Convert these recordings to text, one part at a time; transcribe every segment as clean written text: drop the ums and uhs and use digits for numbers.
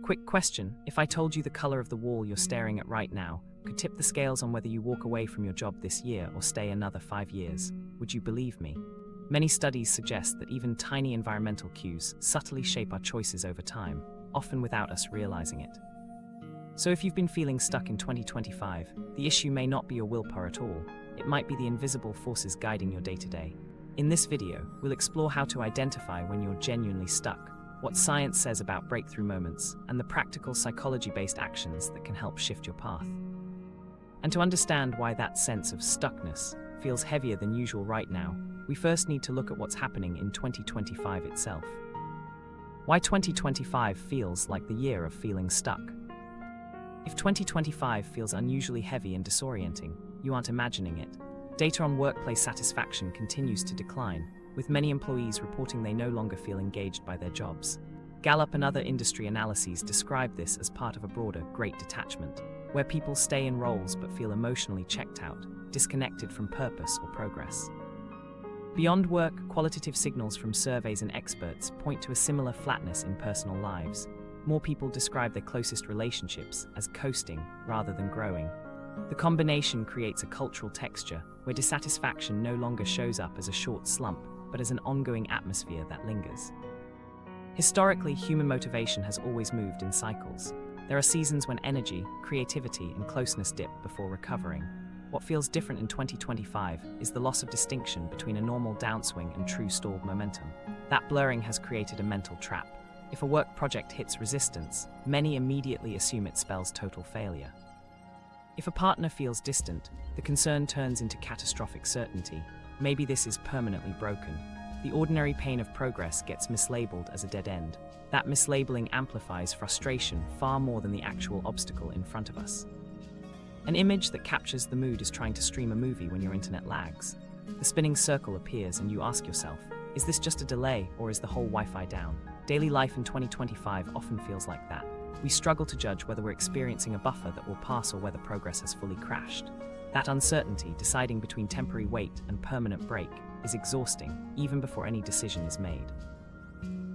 Quick question: if I told you the color of the wall you're staring at right now could tip the scales on whether you walk away from your job this year or stay another 5 years, would you believe me? Many studies suggest that even tiny environmental cues subtly shape our choices over time, often without us realizing it. So if you've been feeling stuck in 2025, the issue may not be your willpower at all. It might be the invisible forces guiding your day-to-day. In this video, we'll explore how to identify when you're genuinely stuck, what science says about breakthrough moments, and the practical psychology-based actions that can help shift your path. And to understand why that sense of stuckness feels heavier than usual right now, we first need to look at what's happening in 2025 itself. Why 2025 feels like the year of feeling stuck. If 2025 feels unusually heavy and disorienting, you aren't imagining it. Data on workplace satisfaction continues to decline, with many employees reporting they no longer feel engaged by their jobs. Gallup and other industry analyses describe this as part of a broader Great Detachment, where people stay in roles but feel emotionally checked out, disconnected from purpose or progress. Beyond work, qualitative signals from surveys and experts point to a similar flatness in personal lives. More people describe their closest relationships as coasting rather than growing. The combination creates a cultural texture where dissatisfaction no longer shows up as a short slump, but as an ongoing atmosphere that lingers. Historically, human motivation has always moved in cycles. There are seasons when energy, creativity, and closeness dip before recovering. What feels different in 2025 is the loss of distinction between a normal downswing and true stalled momentum. That blurring has created a mental trap. If a work project hits resistance, many immediately assume it spells total failure. If a partner feels distant, the concern turns into catastrophic certainty. Maybe this is permanently broken. The ordinary pain of progress gets mislabeled as a dead end. That mislabeling amplifies frustration far more than the actual obstacle in front of us. An image that captures the mood is trying to stream a movie when your internet lags. The spinning circle appears and you ask yourself, is this just a delay or is the whole Wi-Fi down? Daily life in 2025 often feels like that. We struggle to judge whether we're experiencing a buffer that will pass or whether progress has fully crashed. That uncertainty, deciding between temporary wait and permanent break, is exhausting, even before any decision is made.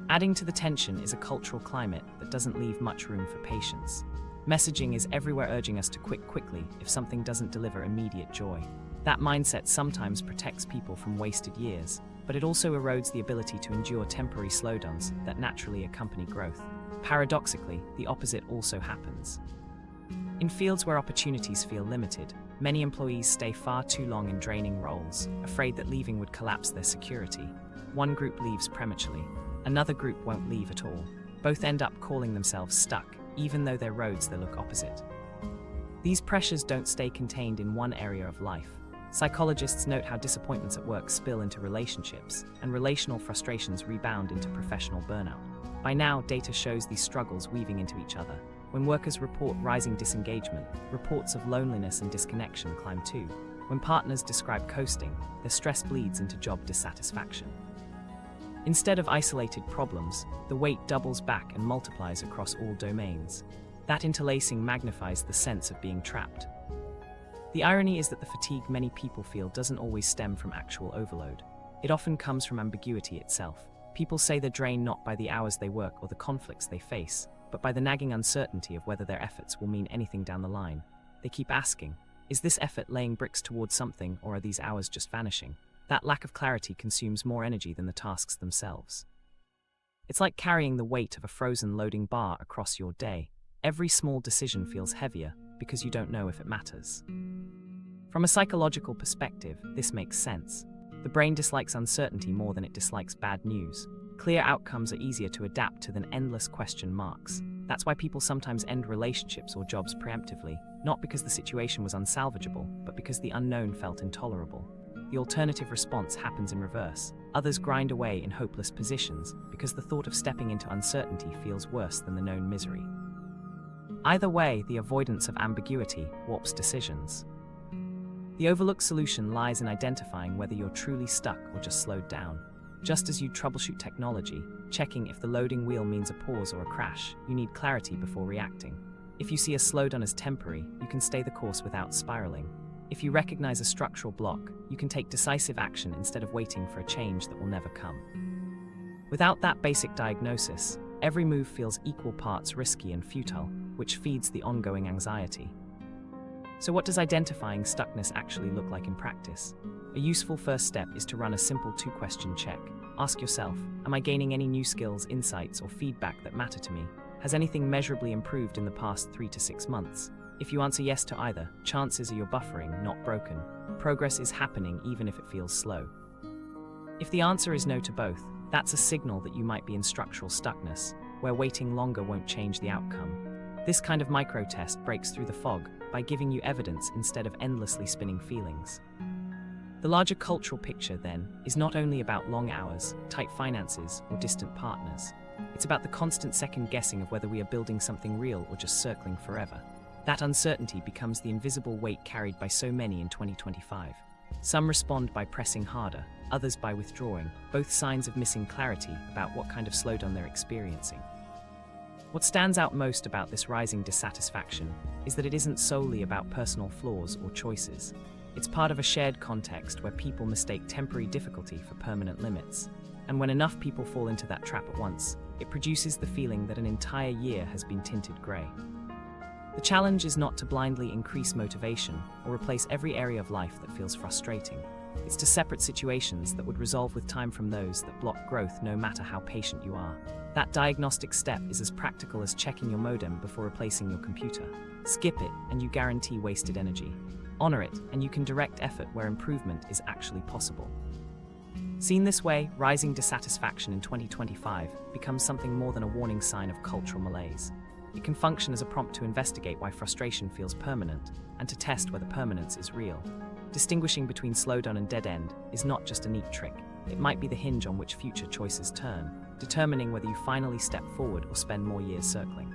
Adding to the tension is a cultural climate that doesn't leave much room for patience. Messaging is everywhere urging us to quit quickly if something doesn't deliver immediate joy. That mindset sometimes protects people from wasted years, but it also erodes the ability to endure temporary slowdowns that naturally accompany growth. Paradoxically, the opposite also happens. In fields where opportunities feel limited, many employees stay far too long in draining roles, afraid that leaving would collapse their security. One group leaves prematurely, another group won't leave at all. Both end up calling themselves stuck, even though their roads they look opposite. These pressures don't stay contained in one area of life. Psychologists note how disappointments at work spill into relationships, and relational frustrations rebound into professional burnout. By now, data shows these struggles weaving into each other. When workers report rising disengagement, reports of loneliness and disconnection climb too. When partners describe coasting, their stress bleeds into job dissatisfaction. Instead of isolated problems, the weight doubles back and multiplies across all domains. That interlacing magnifies the sense of being trapped. The irony is that the fatigue many people feel doesn't always stem from actual overload. It often comes from ambiguity itself. People say they're drained not by the hours they work or the conflicts they face, but by the nagging uncertainty of whether their efforts will mean anything down the line. They keep asking, is this effort laying bricks towards something, or are these hours just vanishing? That lack of clarity consumes more energy than the tasks themselves. It's like carrying the weight of a frozen loading bar across your day. Every small decision feels heavier because you don't know if it matters. From a psychological perspective, this makes sense. The brain dislikes uncertainty more than it dislikes bad news. Clear outcomes are easier to adapt to than endless question marks. That's why people sometimes end relationships or jobs preemptively, not because the situation was unsalvageable, but because the unknown felt intolerable. The alternative response happens in reverse. Others grind away in hopeless positions because the thought of stepping into uncertainty feels worse than the known misery. Either way, the avoidance of ambiguity warps decisions. The overlooked solution lies in identifying whether you're truly stuck or just slowed down. Just as you troubleshoot technology, checking if the loading wheel means a pause or a crash, you need clarity before reacting. If you see a slowdown as temporary, you can stay the course without spiraling. If you recognize a structural block, you can take decisive action instead of waiting for a change that will never come. Without that basic diagnosis, Every move feels equal parts risky and futile, which feeds the ongoing anxiety. So what does identifying stuckness actually look like in practice? A useful first step is to run a simple two-question check. Ask yourself, am I gaining any new skills, insights, or feedback that matter to me? Has anything measurably improved in the past 3 to 6 months? If you answer yes to either, chances are you're buffering, not broken. Progress is happening even if it feels slow. If the answer is no to both, that's a signal that you might be in structural stuckness, where waiting longer won't change the outcome. This kind of micro-test breaks through the fog by giving you evidence instead of endlessly spinning feelings. The larger cultural picture, then, is not only about long hours, tight finances, or distant partners. It's about the constant second-guessing of whether we are building something real or just circling forever. That uncertainty becomes the invisible weight carried by so many in 2025. Some respond by pressing harder, others by withdrawing, both signs of missing clarity about what kind of slowdown they're experiencing. What stands out most about this rising dissatisfaction is that it isn't solely about personal flaws or choices. It's part of a shared context where people mistake temporary difficulty for permanent limits. And when enough people fall into that trap at once, it produces the feeling that an entire year has been tinted grey. The challenge is not to blindly increase motivation or replace every area of life that feels frustrating. It's to separate situations that would resolve with time from those that block growth no matter how patient you are. That diagnostic step is as practical as checking your modem before replacing your computer. Skip it and you guarantee wasted energy. Honor it and you can direct effort where improvement is actually possible. Seen this way, rising dissatisfaction in 2025 becomes something more than a warning sign of cultural malaise. It can function as a prompt to investigate why frustration feels permanent and to test whether permanence is real. Distinguishing between slowdown and dead end is not just a neat trick. It might be the hinge on which future choices turn, determining whether you finally step forward or spend more years circling.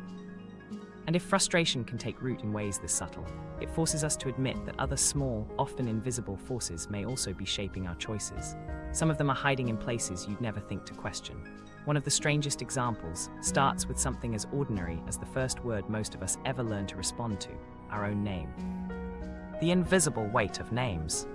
And if frustration can take root in ways this subtle, it forces us to admit that other small, often invisible forces may also be shaping our choices. Some of them are hiding in places you'd never think to question. One of the strangest examples starts with something as ordinary as the first word most of us ever learn to respond to, our own name. The invisible weight of names.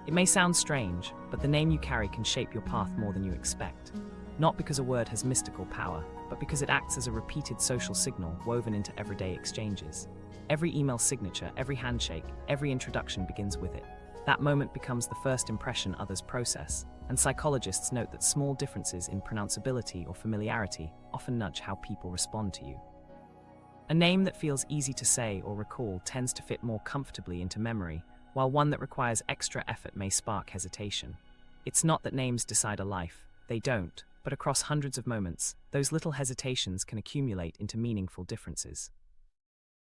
It may sound strange, but the name you carry can shape your path more than you expect. Not because a word has mystical power, but because it acts as a repeated social signal woven into everyday exchanges. Every email signature, every handshake, every introduction begins with it. That moment becomes the first impression others process, and psychologists note that small differences in pronounceability or familiarity often nudge how people respond to you. A name that feels easy to say or recall tends to fit more comfortably into memory, while one that requires extra effort may spark hesitation. It's not that names decide a life, they don't, but across hundreds of moments, those little hesitations can accumulate into meaningful differences.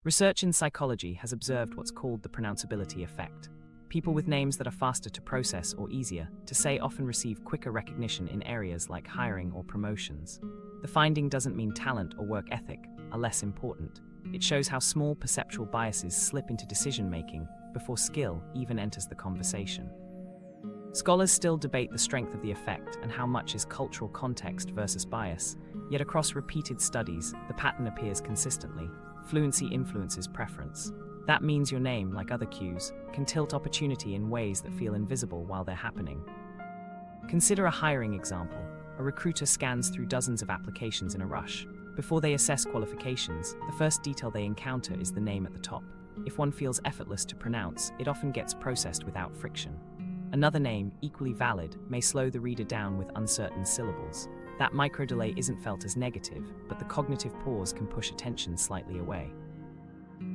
Research in psychology has observed what's called the pronounceability effect. People with names that are faster to process or easier to say often receive quicker recognition in areas like hiring or promotions. The finding doesn't mean talent or work ethic are less important. It shows how small perceptual biases slip into decision-making before skill even enters the conversation. Scholars still debate the strength of the effect and how much is cultural context versus bias, yet across repeated studies, the pattern appears consistently. Fluency influences preference. That means your name, like other cues, can tilt opportunity in ways that feel invisible while they're happening. Consider a hiring example. A recruiter scans through dozens of applications in a rush. Before they assess qualifications, the first detail they encounter is the name at the top. If one feels effortless to pronounce, it often gets processed without friction. Another name, equally valid, may slow the reader down with uncertain syllables. That micro-delay isn't felt as negative, but the cognitive pause can push attention slightly away.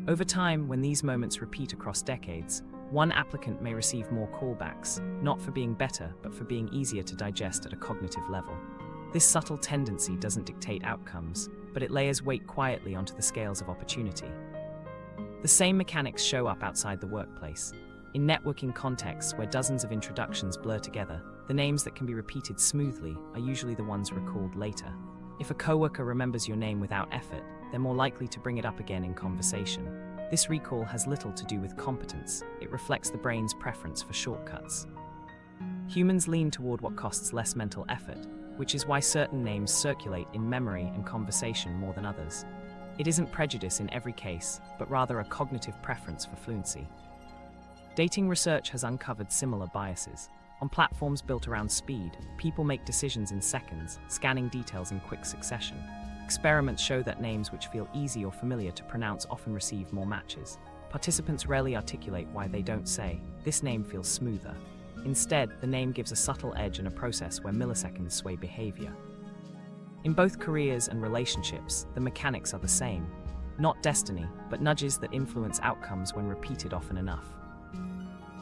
Over time, when these moments repeat across decades, one applicant may receive more callbacks, not for being better, but for being easier to digest at a cognitive level. This subtle tendency doesn't dictate outcomes, but it layers weight quietly onto the scales of opportunity. The same mechanics show up outside the workplace. In networking contexts where dozens of introductions blur together, the names that can be repeated smoothly are usually the ones recalled later. If a coworker remembers your name without effort, they're more likely to bring it up again in conversation. This recall has little to do with competence. It reflects the brain's preference for shortcuts. Humans lean toward what costs less mental effort, which is why certain names circulate in memory and conversation more than others. It isn't prejudice in every case, but rather a cognitive preference for fluency. Dating research has uncovered similar biases. On platforms built around speed, people make decisions in seconds, scanning details in quick succession. Experiments show that names which feel easy or familiar to pronounce often receive more matches. Participants rarely articulate why they don't say, "This name feels smoother." Instead, the name gives a subtle edge in a process where milliseconds sway behavior. In both careers and relationships, the mechanics are the same. Not destiny, but nudges that influence outcomes when repeated often enough.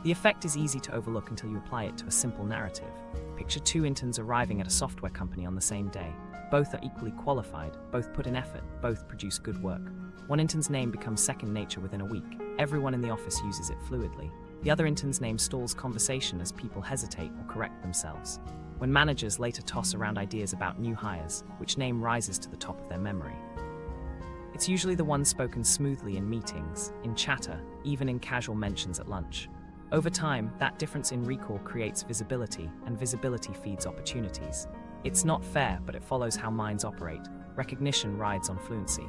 The effect is easy to overlook until you apply it to a simple narrative. Picture two interns arriving at a software company on the same day. Both are equally qualified, both put in effort, both produce good work. One intern's name becomes second nature within a week. Everyone in the office uses it fluidly. The other intern's name stalls conversation as people hesitate or correct themselves. When managers later toss around ideas about new hires, which name rises to the top of their memory? It's usually the one spoken smoothly in meetings, in chatter, even in casual mentions at lunch. Over time, that difference in recall creates visibility, and visibility feeds opportunities. It's not fair, but it follows how minds operate. Recognition rides on fluency.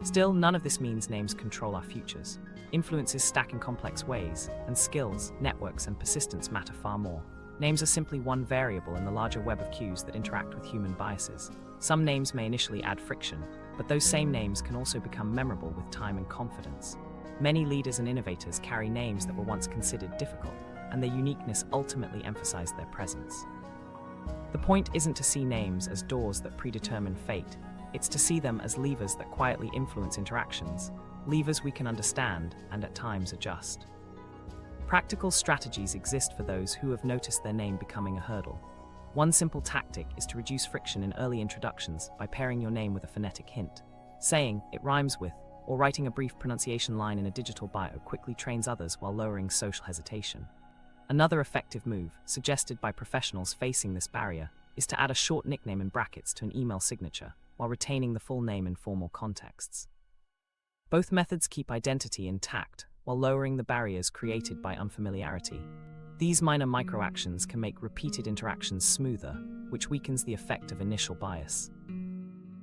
Still, none of this means names control our futures. Influences stack in complex ways, and skills, networks, and persistence matter far more. Names are simply one variable in the larger web of cues that interact with human biases. Some names may initially add friction, but those same names can also become memorable with time and confidence. Many leaders and innovators carry names that were once considered difficult, and their uniqueness ultimately emphasized their presence. The point isn't to see names as doors that predetermine fate. It's to see them as levers that quietly influence interactions, levers we can understand and at times adjust. Practical strategies exist for those who have noticed their name becoming a hurdle. One simple tactic is to reduce friction in early introductions by pairing your name with a phonetic hint. Saying "it rhymes with" or writing a brief pronunciation line in a digital bio quickly trains others while lowering social hesitation. Another effective move, suggested by professionals facing this barrier, is to add a short nickname in brackets to an email signature, while retaining the full name in formal contexts. Both methods keep identity intact, while lowering the barriers created by unfamiliarity. These minor microactions can make repeated interactions smoother, which weakens the effect of initial bias.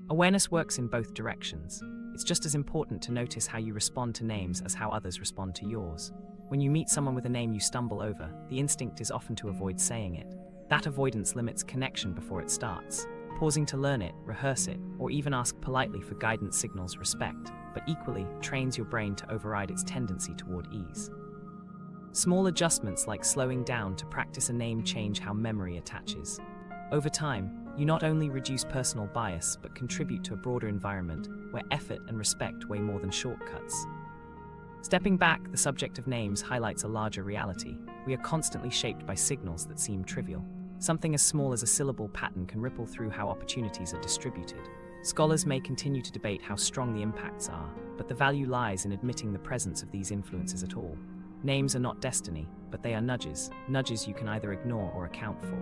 Awareness works in both directions. It's just as important to notice how you respond to names as how others respond to yours. When you meet someone with a name you stumble over, the instinct is often to avoid saying it. That avoidance limits connection before it starts. Pausing to learn it, rehearse it, or even ask politely for guidance signals respect, but equally trains your brain to override its tendency toward ease. Small adjustments like slowing down to practice a name change how memory attaches. Over time, you not only reduce personal bias but contribute to a broader environment where effort and respect weigh more than shortcuts. Stepping back, the subject of names highlights a larger reality. We are constantly shaped by signals that seem trivial. Something as small as a syllable pattern can ripple through how opportunities are distributed. Scholars may continue to debate how strong the impacts are, but the value lies in admitting the presence of these influences at all. Names are not destiny, but they are nudges you can either ignore or account for.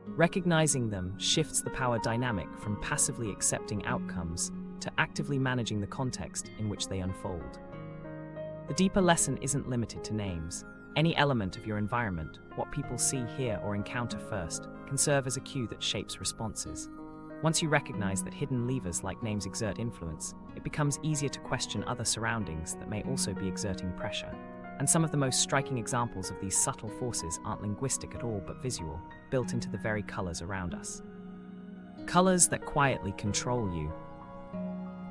Recognizing them shifts the power dynamic from passively accepting outcomes to actively managing the context in which they unfold. The deeper lesson isn't limited to names. Any element of your environment, what people see, hear, or encounter first, can serve as a cue that shapes responses. Once you recognize that hidden levers like names exert influence, it becomes easier to question other surroundings that may also be exerting pressure. And some of the most striking examples of these subtle forces aren't linguistic at all but visual, built into the very colors around us. Colors that quietly control you.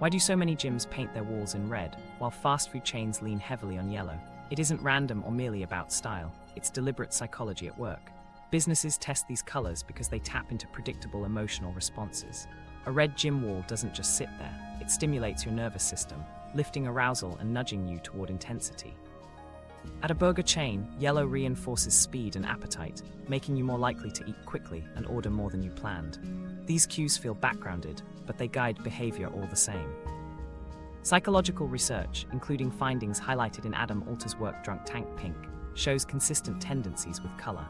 Why do so many gyms paint their walls in red, while fast food chains lean heavily on yellow? It isn't random or merely about style, it's deliberate psychology at work. Businesses test these colors because they tap into predictable emotional responses. A red gym wall doesn't just sit there, it stimulates your nervous system, lifting arousal and nudging you toward intensity. At a burger chain, yellow reinforces speed and appetite, making you more likely to eat quickly and order more than you planned. These cues feel backgrounded, but they guide behavior all the same. Psychological research, including findings highlighted in Adam Alter's work Drunk Tank Pink, shows consistent tendencies with color.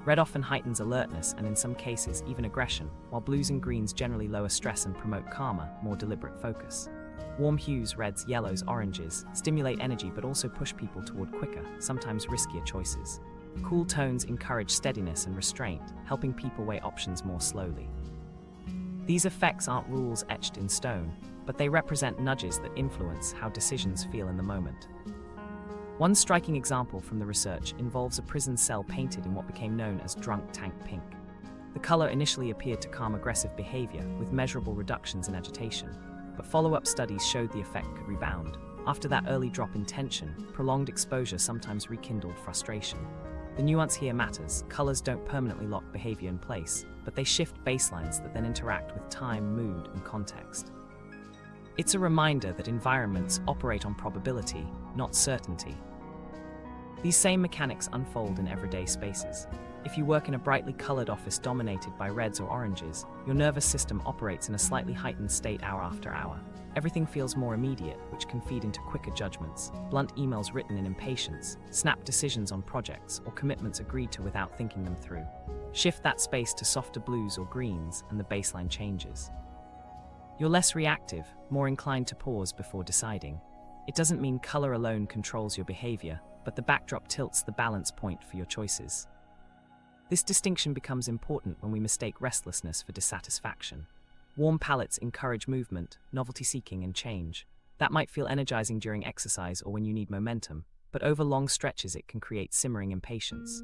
Red often heightens alertness and in some cases even aggression, while blues and greens generally lower stress and promote calmer, more deliberate focus. Warm hues, reds, yellows, oranges, stimulate energy but also push people toward quicker, sometimes riskier choices. Cool tones encourage steadiness and restraint, helping people weigh options more slowly. These effects aren't rules etched in stone, but they represent nudges that influence how decisions feel in the moment. One striking example from the research involves a prison cell painted in what became known as drunk tank pink. The color initially appeared to calm aggressive behavior, with measurable reductions in agitation, but follow-up studies showed the effect could rebound. After that early drop in tension, prolonged exposure sometimes rekindled frustration. The nuance here matters. Colors don't permanently lock behavior in place, but they shift baselines that then interact with time, mood, and context. It's a reminder that environments operate on probability, not certainty. These same mechanics unfold in everyday spaces. If you work in a brightly colored office dominated by reds or oranges, your nervous system operates in a slightly heightened state hour after hour. Everything feels more immediate, which can feed into quicker judgments, blunt emails written in impatience, snap decisions on projects, or commitments agreed to without thinking them through. Shift that space to softer blues or greens, and the baseline changes. You're less reactive, more inclined to pause before deciding. It doesn't mean color alone controls your behavior, but the backdrop tilts the balance point for your choices. This distinction becomes important when we mistake restlessness for dissatisfaction. Warm palettes encourage movement, novelty-seeking, and change. That might feel energizing during exercise or when you need momentum, but over long stretches it can create simmering impatience.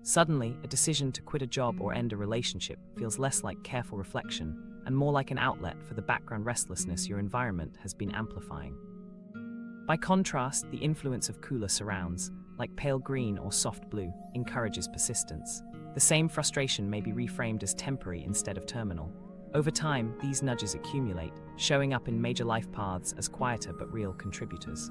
Suddenly, a decision to quit a job or end a relationship feels less like careful reflection and more like an outlet for the background restlessness your environment has been amplifying. By contrast, the influence of cooler surrounds, like pale green or soft blue, encourages persistence. The same frustration may be reframed as temporary instead of terminal. Over time, these nudges accumulate, showing up in major life paths as quieter but real contributors.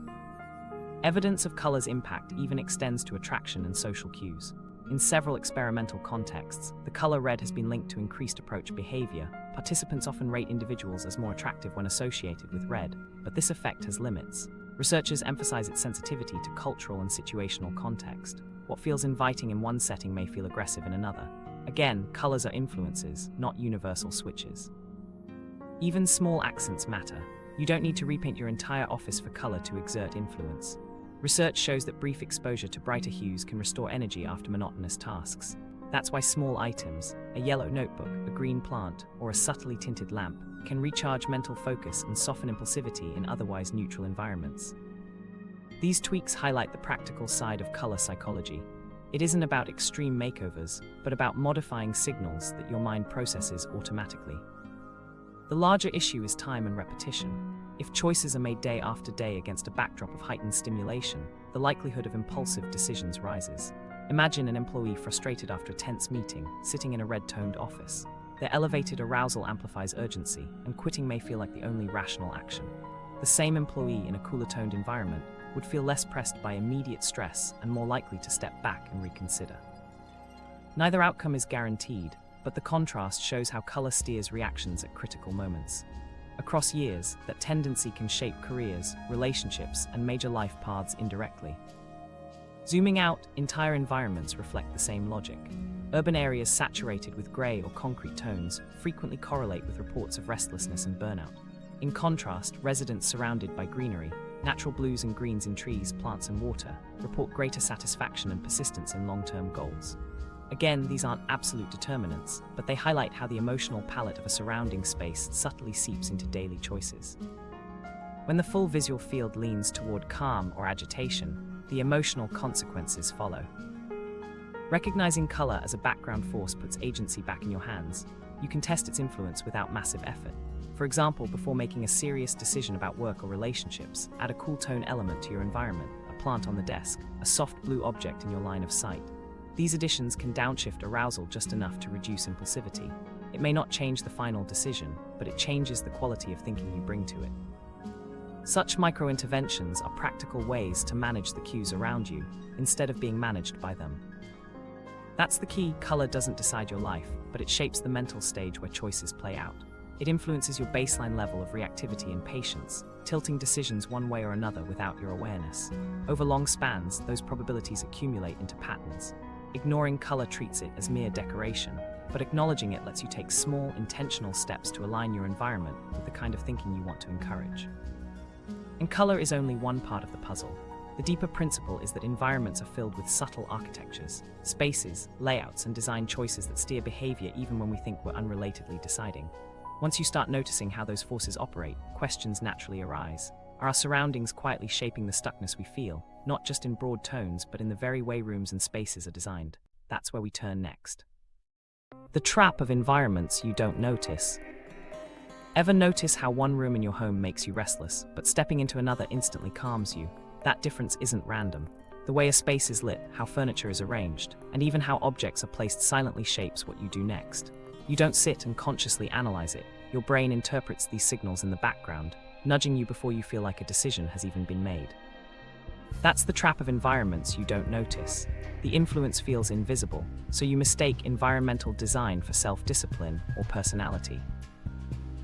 Evidence of color's impact even extends to attraction and social cues. In several experimental contexts, the color red has been linked to increased approach behavior. Participants often rate individuals as more attractive when associated with red, but this effect has limits. Researchers emphasize its sensitivity to cultural and situational context. What feels inviting in one setting may feel aggressive in another. Again, colors are influences, not universal switches. Even small accents matter. You don't need to repaint your entire office for color to exert influence. Research shows that brief exposure to brighter hues can restore energy after monotonous tasks. That's why small items, a yellow notebook, a green plant, or a subtly tinted lamp, can recharge mental focus and soften impulsivity in otherwise neutral environments. These tweaks highlight the practical side of color psychology. It isn't about extreme makeovers, but about modifying signals that your mind processes automatically. The larger issue is time and repetition. If choices are made day after day against a backdrop of heightened stimulation, the likelihood of impulsive decisions rises. Imagine an employee frustrated after a tense meeting, sitting in a red-toned office. Their elevated arousal amplifies urgency, and quitting may feel like the only rational action. The same employee in a cooler-toned environment would feel less pressed by immediate stress and more likely to step back and reconsider. Neither outcome is guaranteed, but the contrast shows how color steers reactions at critical moments. Across years, that tendency can shape careers, relationships, and major life paths indirectly. Zooming out, entire environments reflect the same logic. Urban areas saturated with gray or concrete tones frequently correlate with reports of restlessness and burnout. In contrast, residents surrounded by greenery, natural blues and greens in trees, plants, and water, report greater satisfaction and persistence in long-term goals. Again, these aren't absolute determinants, but they highlight how the emotional palette of a surrounding space subtly seeps into daily choices. When the full visual field leans toward calm or agitation, the emotional consequences follow. Recognizing color as a background force puts agency back in your hands. You can test its influence without massive effort. For example, before making a serious decision about work or relationships, add a cool tone element to your environment, a plant on the desk, a soft blue object in your line of sight. These additions can downshift arousal just enough to reduce impulsivity. It may not change the final decision, but it changes the quality of thinking you bring to it. Such micro-interventions are practical ways to manage the cues around you, instead of being managed by them. That's the key. Color doesn't decide your life, but it shapes the mental stage where choices play out. It influences your baseline level of reactivity and patience, tilting decisions one way or another without your awareness. Over long spans, those probabilities accumulate into patterns. Ignoring color treats it as mere decoration, but acknowledging it lets you take small, intentional steps to align your environment with the kind of thinking you want to encourage. And color is only one part of the puzzle. The deeper principle is that environments are filled with subtle architectures, spaces, layouts, and design choices that steer behavior even when we think we're unrelatedly deciding. Once you start noticing how those forces operate, questions naturally arise. Are our surroundings quietly shaping the stuckness we feel, not just in broad tones, but in the very way rooms and spaces are designed? That's where we turn next. The trap of environments you don't notice. Ever notice how one room in your home makes you restless, but stepping into another instantly calms you? That difference isn't random. The way a space is lit, how furniture is arranged, and even how objects are placed silently shapes what you do next. You don't sit and consciously analyze it. Your brain interprets these signals in the background, nudging you before you feel like a decision has even been made. That's the trap of environments you don't notice. The influence feels invisible, so you mistake environmental design for self-discipline or personality.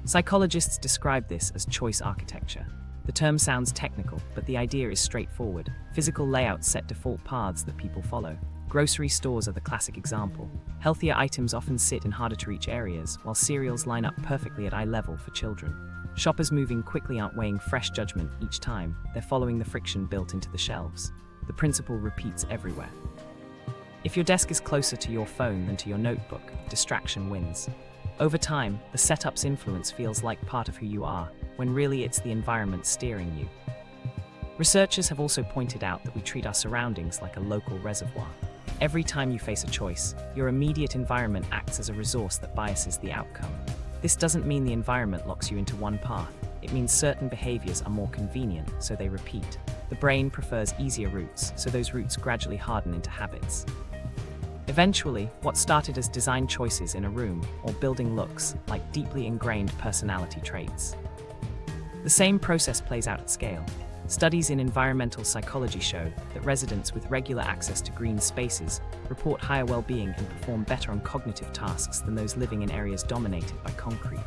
Psychologists describe this as choice architecture. The term sounds technical, but the idea is straightforward. Physical layouts set default paths that people follow. Grocery stores are the classic example. Healthier items often sit in harder-to-reach areas, while cereals line up perfectly at eye level for children. Shoppers moving quickly aren't weighing fresh judgment each time, they're following the friction built into the shelves. The principle repeats everywhere. If your desk is closer to your phone than to your notebook, distraction wins. Over time, the setup's influence feels like part of who you are, when really it's the environment steering you. Researchers have also pointed out that we treat our surroundings like a local reservoir. Every time you face a choice, your immediate environment acts as a resource that biases the outcome. This doesn't mean the environment locks you into one path. It means certain behaviors are more convenient, so they repeat. The brain prefers easier routes, so those routes gradually harden into habits. Eventually, what started as design choices in a room or building looks like deeply ingrained personality traits. The same process plays out at scale. Studies in environmental psychology show that residents with regular access to green spaces report higher well-being and perform better on cognitive tasks than those living in areas dominated by concrete.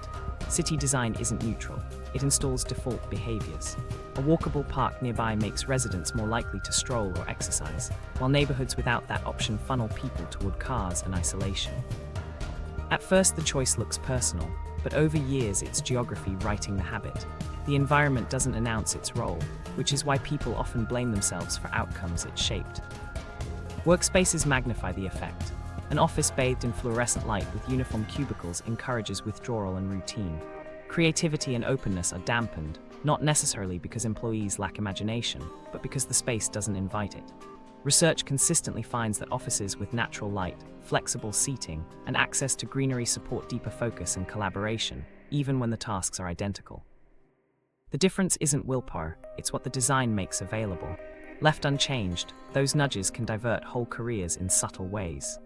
City design isn't neutral. It installs default behaviors. A walkable park nearby makes residents more likely to stroll or exercise, while neighborhoods without that option funnel people toward cars and isolation. At first, the choice looks personal, but over years it's geography writing the habit. The environment doesn't announce its role, which is why people often blame themselves for outcomes it shaped. Workspaces magnify the effect. An office bathed in fluorescent light with uniform cubicles encourages withdrawal and routine. Creativity and openness are dampened, not necessarily because employees lack imagination, but because the space doesn't invite it. Research consistently finds that offices with natural light, flexible seating, and access to greenery support deeper focus and collaboration, even when the tasks are identical. The difference isn't willpower, it's what the design makes available. Left unchanged, those nudges can divert whole careers in subtle ways.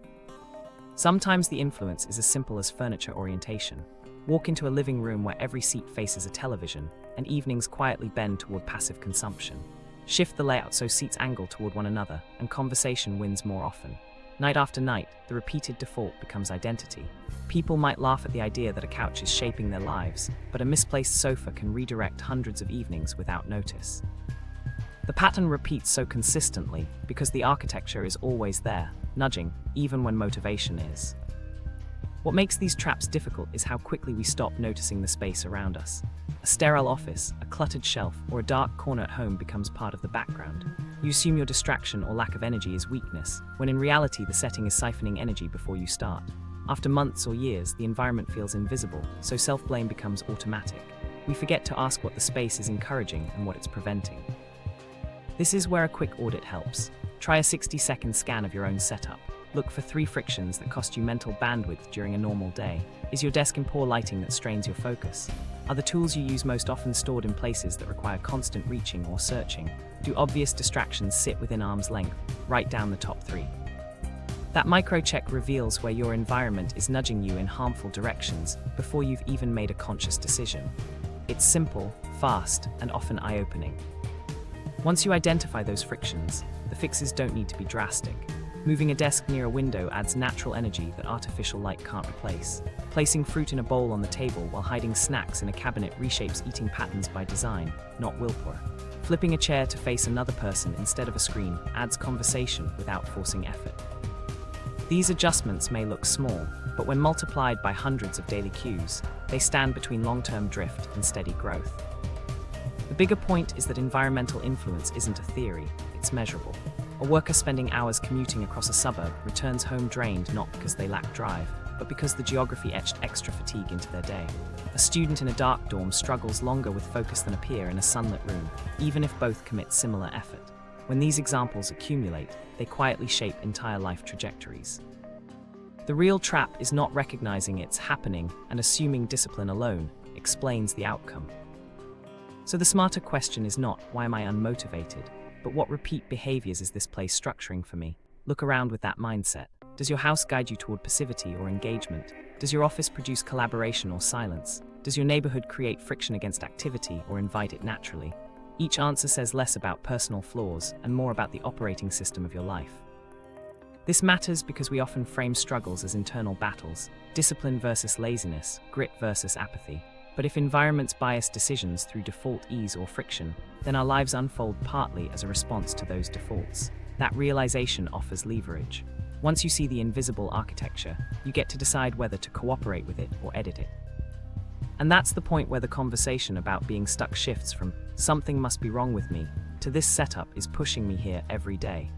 Sometimes the influence is as simple as furniture orientation. Walk into a living room where every seat faces a television, and evenings quietly bend toward passive consumption. Shift the layout so seats angle toward one another, and conversation wins more often. Night after night, the repeated default becomes identity. People might laugh at the idea that a couch is shaping their lives, but a misplaced sofa can redirect hundreds of evenings without notice. The pattern repeats so consistently because the architecture is always there, nudging, even when motivation is. What makes these traps difficult is how quickly we stop noticing the space around us. A sterile office, a cluttered shelf, or a dark corner at home becomes part of the background. You assume your distraction or lack of energy is weakness, when in reality the setting is siphoning energy before you start. After months or years, the environment feels invisible, so self-blame becomes automatic. We forget to ask what the space is encouraging and what it's preventing. This is where a quick audit helps. Try a 60-second scan of your own setup. Look for 3 frictions that cost you mental bandwidth during a normal day. Is your desk in poor lighting that strains your focus? Are the tools you use most often stored in places that require constant reaching or searching? Do obvious distractions sit within arm's length? Write down the top 3. That micro-check reveals where your environment is nudging you in harmful directions before you've even made a conscious decision. It's simple, fast, and often eye-opening. Once you identify those frictions, the fixes don't need to be drastic. Moving a desk near a window adds natural energy that artificial light can't replace. Placing fruit in a bowl on the table while hiding snacks in a cabinet reshapes eating patterns by design, not willpower. Flipping a chair to face another person instead of a screen adds conversation without forcing effort. These adjustments may look small, but when multiplied by hundreds of daily cues, they stand between long-term drift and steady growth. The bigger point is that environmental influence isn't a theory, it's measurable. A worker spending hours commuting across a suburb returns home drained not because they lack drive, but because the geography etched extra fatigue into their day. A student in a dark dorm struggles longer with focus than a peer in a sunlit room, even if both commit similar effort. When these examples accumulate, they quietly shape entire life trajectories. The real trap is not recognizing it's happening and assuming discipline alone explains the outcome. So the smarter question is not, why am I unmotivated, but what repeat behaviors is this place structuring for me? Look around with that mindset. Does your house guide you toward passivity or engagement? Does your office produce collaboration or silence? Does your neighborhood create friction against activity or invite it naturally? Each answer says less about personal flaws and more about the operating system of your life. This matters because we often frame struggles as internal battles, discipline versus laziness, grit versus apathy. But if environments bias decisions through default ease or friction, then our lives unfold partly as a response to those defaults. That realization offers leverage. Once you see the invisible architecture, you get to decide whether to cooperate with it or edit it. And that's the point where the conversation about being stuck shifts from "something must be wrong with me" to "this setup is pushing me here every day."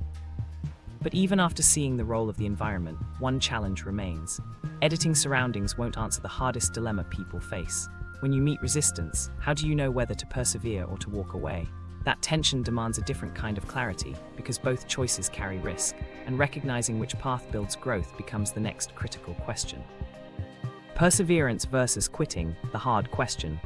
But even after seeing the role of the environment, one challenge remains. Editing surroundings won't answer the hardest dilemma people face. When you meet resistance, how do you know whether to persevere or to walk away? That tension demands a different kind of clarity, because both choices carry risk, and recognizing which path builds growth becomes the next critical question. Perseverance versus quitting, the hard question.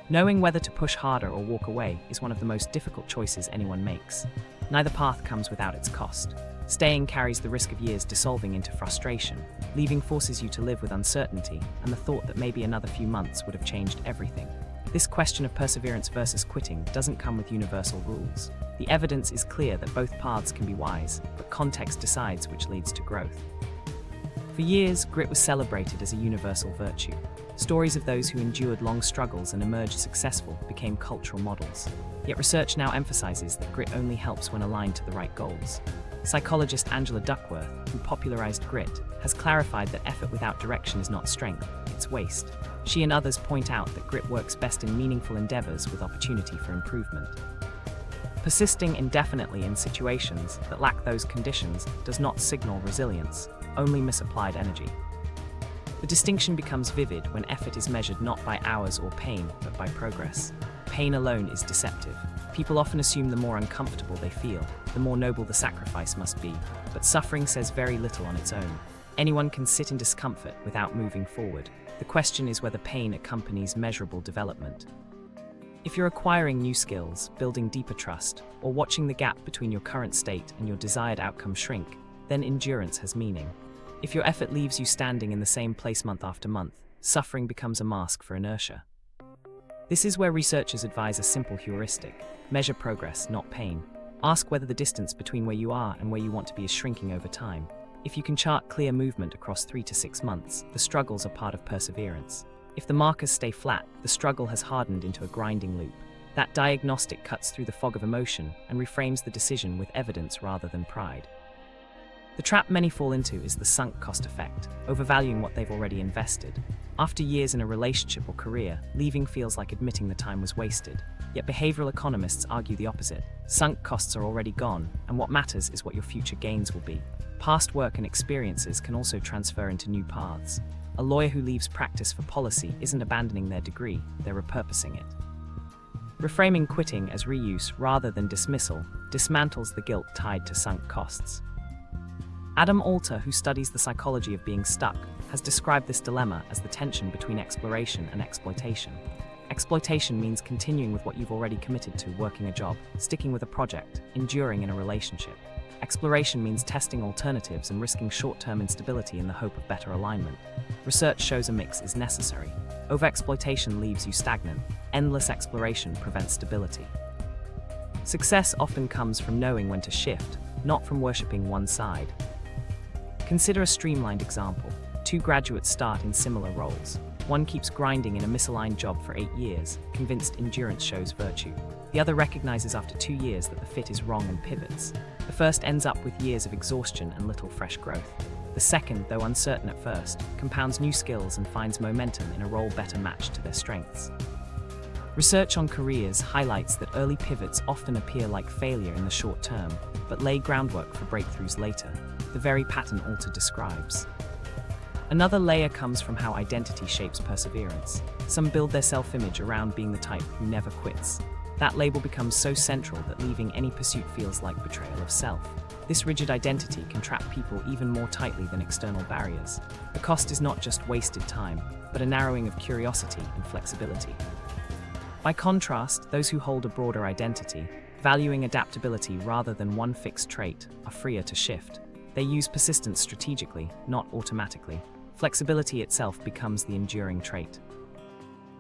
Knowing whether to push harder or walk away is one of the most difficult choices anyone makes. Neither path comes without its cost. Staying carries the risk of years dissolving into frustration. Leaving forces you to live with uncertainty and the thought that maybe another few months would have changed everything. This question of perseverance versus quitting doesn't come with universal rules. The evidence is clear that both paths can be wise, but context decides which leads to growth. For years, grit was celebrated as a universal virtue. Stories of those who endured long struggles and emerged successful became cultural models. Yet research now emphasizes that grit only helps when aligned to the right goals. Psychologist Angela Duckworth, who popularized grit, has clarified that effort without direction is not strength, it's waste. She and others point out that grit works best in meaningful endeavors with opportunity for improvement. Persisting indefinitely in situations that lack those conditions does not signal resilience, only misapplied energy. The distinction becomes vivid when effort is measured not by hours or pain, but by progress. Pain alone is deceptive. People often assume the more uncomfortable they feel, the more noble the sacrifice must be, but suffering says very little on its own. Anyone can sit in discomfort without moving forward. The question is whether pain accompanies measurable development. If you're acquiring new skills, building deeper trust, or watching the gap between your current state and your desired outcome shrink, then endurance has meaning. If your effort leaves you standing in the same place month after month, suffering becomes a mask for inertia. This is where researchers advise a simple heuristic: measure progress, not pain. Ask whether the distance between where you are and where you want to be is shrinking over time. If you can chart clear movement across 3 to 6 months, the struggles are part of perseverance. If the markers stay flat, the struggle has hardened into a grinding loop. That diagnostic cuts through the fog of emotion and reframes the decision with evidence rather than pride. The trap many fall into is the sunk cost effect, overvaluing what they've already invested. After years in a relationship or career, leaving feels like admitting the time was wasted. Yet behavioral economists argue the opposite. Sunk costs are already gone, and what matters is what your future gains will be. Past work and experiences can also transfer into new paths. A lawyer who leaves practice for policy isn't abandoning their degree, they're repurposing it. Reframing quitting as reuse rather than dismissal dismantles the guilt tied to sunk costs. Adam Alter, who studies the psychology of being stuck, has described this dilemma as the tension between exploration and exploitation. Exploitation means continuing with what you've already committed to, working a job, sticking with a project, enduring in a relationship. Exploration means testing alternatives and risking short-term instability in the hope of better alignment. Research shows a mix is necessary. Overexploitation leaves you stagnant. Endless exploration prevents stability. Success often comes from knowing when to shift, not from worshipping one side. Consider a streamlined example. 2 graduates start in similar roles. One keeps grinding in a misaligned job for 8 years, convinced endurance shows virtue. The other recognizes after 2 years that the fit is wrong and pivots. The first ends up with years of exhaustion and little fresh growth. The second, though uncertain at first, compounds new skills and finds momentum in a role better matched to their strengths. Research on careers highlights that early pivots often appear like failure in the short term, but lay groundwork for breakthroughs later, the very pattern Alter describes. Another layer comes from how identity shapes perseverance. Some build their self-image around being the type who never quits. That label becomes so central that leaving any pursuit feels like betrayal of self. This rigid identity can trap people even more tightly than external barriers. The cost is not just wasted time, but a narrowing of curiosity and flexibility. By contrast, those who hold a broader identity, valuing adaptability rather than one fixed trait, are freer to shift. They use persistence strategically, not automatically. Flexibility itself becomes the enduring trait.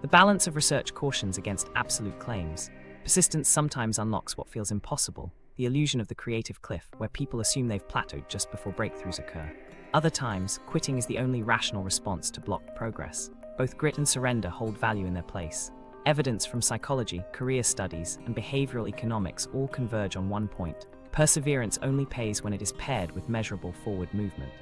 The balance of research cautions against absolute claims. Persistence sometimes unlocks what feels impossible, the illusion of the creative cliff where people assume they've plateaued just before breakthroughs occur. Other times, quitting is the only rational response to blocked progress. Both grit and surrender hold value in their place. Evidence from psychology, career studies, and behavioral economics all converge on one point. Perseverance only pays when it is paired with measurable forward movement.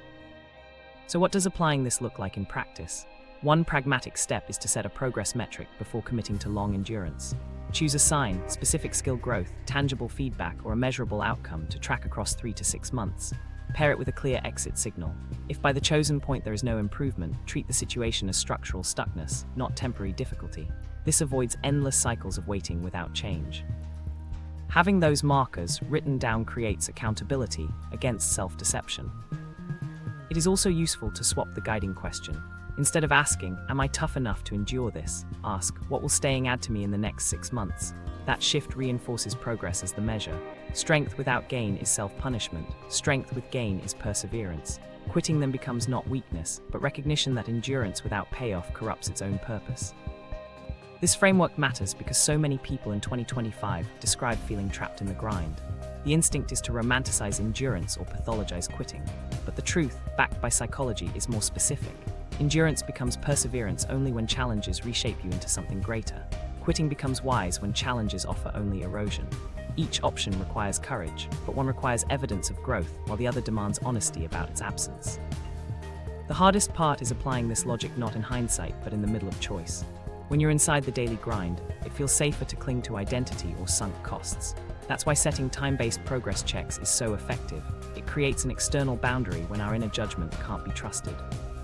So what does applying this look like in practice? One pragmatic step is to set a progress metric before committing to long endurance. Choose a sign, specific skill growth, tangible feedback, or a measurable outcome to track across 3 to 6 months. Pair it with a clear exit signal. If by the chosen point there is no improvement, treat the situation as structural stuckness, not temporary difficulty. This avoids endless cycles of waiting without change. Having those markers written down creates accountability against self-deception. It is also useful to swap the guiding question. Instead of asking, "Am I tough enough to endure this?" ask, "What will staying add to me in the next 6 months?" That shift reinforces progress as the measure. Strength without gain is self-punishment. Strength with gain is perseverance. Quitting then becomes not weakness, but recognition that endurance without payoff corrupts its own purpose. This framework matters because so many people in 2025 describe feeling trapped in the grind. The instinct is to romanticize endurance or pathologize quitting. But the truth, backed by psychology, is more specific. Endurance becomes perseverance only when challenges reshape you into something greater. Quitting becomes wise when challenges offer only erosion. Each option requires courage, but one requires evidence of growth, while the other demands honesty about its absence. The hardest part is applying this logic not in hindsight, but in the middle of choice. When you're inside the daily grind, it feels safer to cling to identity or sunk costs. That's why setting time-based progress checks is so effective. It creates an external boundary when our inner judgment can't be trusted.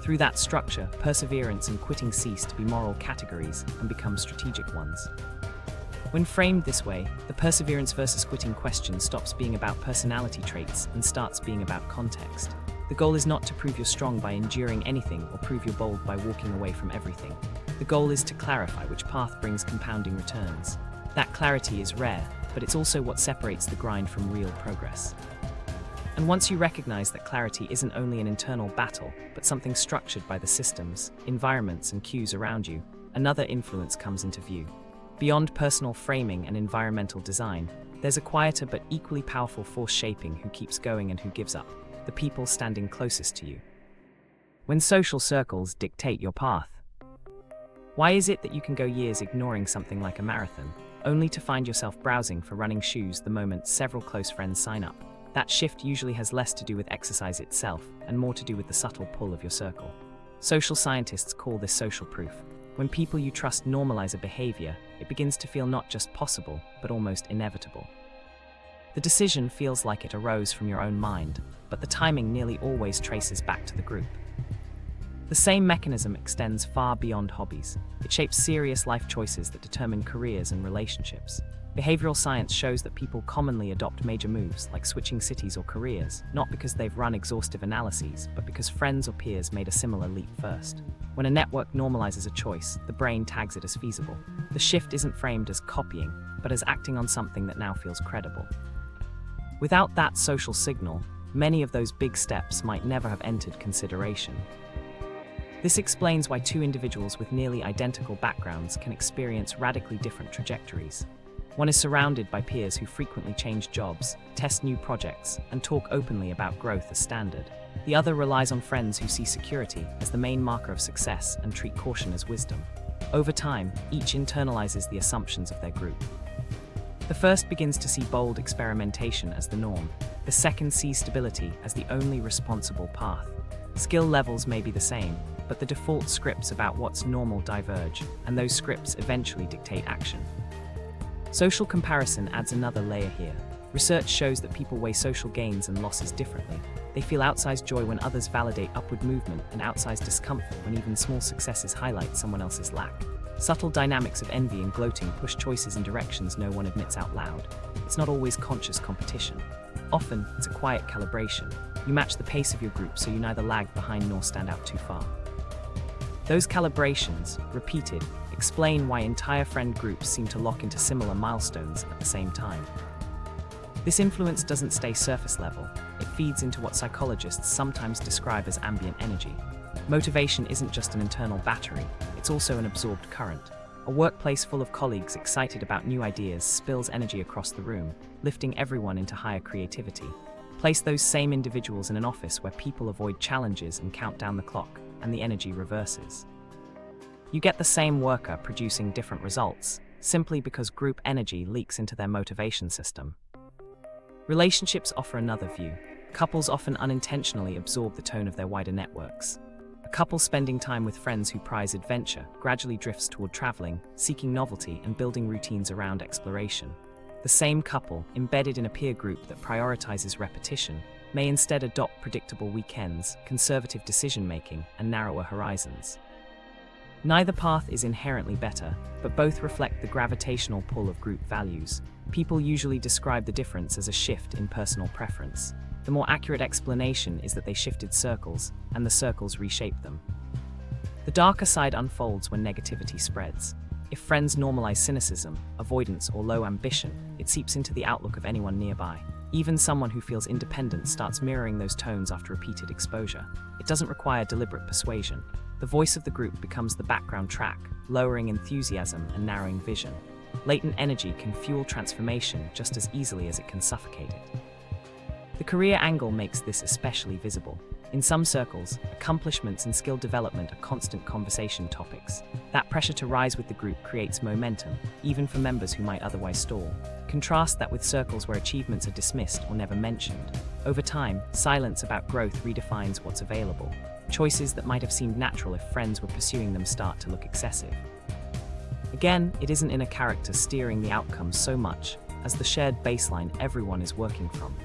Through that structure, perseverance and quitting cease to be moral categories and become strategic ones. When framed this way, the perseverance versus quitting question stops being about personality traits and starts being about context. The goal is not to prove you're strong by enduring anything or prove you're bold by walking away from everything. The goal is to clarify which path brings compounding returns. That clarity is rare, but it's also what separates the grind from real progress. And once you recognize that clarity isn't only an internal battle, but something structured by the systems, environments, and cues around you, another influence comes into view. Beyond personal framing and environmental design, there's a quieter but equally powerful force shaping who keeps going and who gives up: the people standing closest to you. When social circles dictate your path. Why is it that you can go years ignoring something like a marathon, only to find yourself browsing for running shoes the moment several close friends sign up? That shift usually has less to do with exercise itself and more to do with the subtle pull of your circle. Social scientists call this social proof. When people you trust normalize a behavior, it begins to feel not just possible, but almost inevitable. The decision feels like it arose from your own mind, but the timing nearly always traces back to the group. The same mechanism extends far beyond hobbies. It shapes serious life choices that determine careers and relationships. Behavioral science shows that people commonly adopt major moves, like switching cities or careers, not because they've run exhaustive analyses, but because friends or peers made a similar leap first. When a network normalizes a choice, the brain tags it as feasible. The shift isn't framed as copying, but as acting on something that now feels credible. Without that social signal, many of those big steps might never have entered consideration. This explains why two individuals with nearly identical backgrounds can experience radically different trajectories. One is surrounded by peers who frequently change jobs, test new projects, and talk openly about growth as standard. The other relies on friends who see security as the main marker of success and treat caution as wisdom. Over time, each internalizes the assumptions of their group. The first begins to see bold experimentation as the norm. The second sees stability as the only responsible path. Skill levels may be the same, but the default scripts about what's normal diverge, and those scripts eventually dictate action. Social comparison adds another layer here. Research shows that people weigh social gains and losses differently. They feel outsized joy when others validate upward movement and outsized discomfort when even small successes highlight someone else's lack. Subtle dynamics of envy and gloating push choices in directions no one admits out loud. It's not always conscious competition. Often, it's a quiet calibration. You match the pace of your group so you neither lag behind nor stand out too far. Those calibrations, repeated, explain why entire friend groups seem to lock into similar milestones at the same time. This influence doesn't stay surface level. It feeds into what psychologists sometimes describe as ambient energy. Motivation isn't just an internal battery, it's also an absorbed current. A workplace full of colleagues excited about new ideas spills energy across the room, lifting everyone into higher creativity. Place those same individuals in an office where people avoid challenges and count down the clock, and the energy reverses. You get the same worker producing different results, simply because group energy leaks into their motivation system. Relationships offer another view. Couples often unintentionally absorb the tone of their wider networks. A couple spending time with friends who prize adventure gradually drifts toward traveling, seeking novelty, and building routines around exploration. The same couple, embedded in a peer group that prioritizes repetition, may instead adopt predictable weekends, conservative decision-making, and narrower horizons. Neither path is inherently better, but both reflect the gravitational pull of group values. People usually describe the difference as a shift in personal preference. The more accurate explanation is that they shifted circles, and the circles reshaped them. The darker side unfolds when negativity spreads. If friends normalize cynicism, avoidance, or low ambition, it seeps into the outlook of anyone nearby. Even someone who feels independent starts mirroring those tones after repeated exposure. It doesn't require deliberate persuasion. The voice of the group becomes the background track, lowering enthusiasm and narrowing vision. Latent energy can fuel transformation just as easily as it can suffocate it. The career angle makes this especially visible. In some circles, accomplishments and skill development are constant conversation topics. That pressure to rise with the group creates momentum, even for members who might otherwise stall. Contrast that with circles where achievements are dismissed or never mentioned. Over time, silence about growth redefines what's available. Choices that might have seemed natural if friends were pursuing them start to look excessive. Again, it isn't inner character steering the outcomes so much as the shared baseline everyone is working from.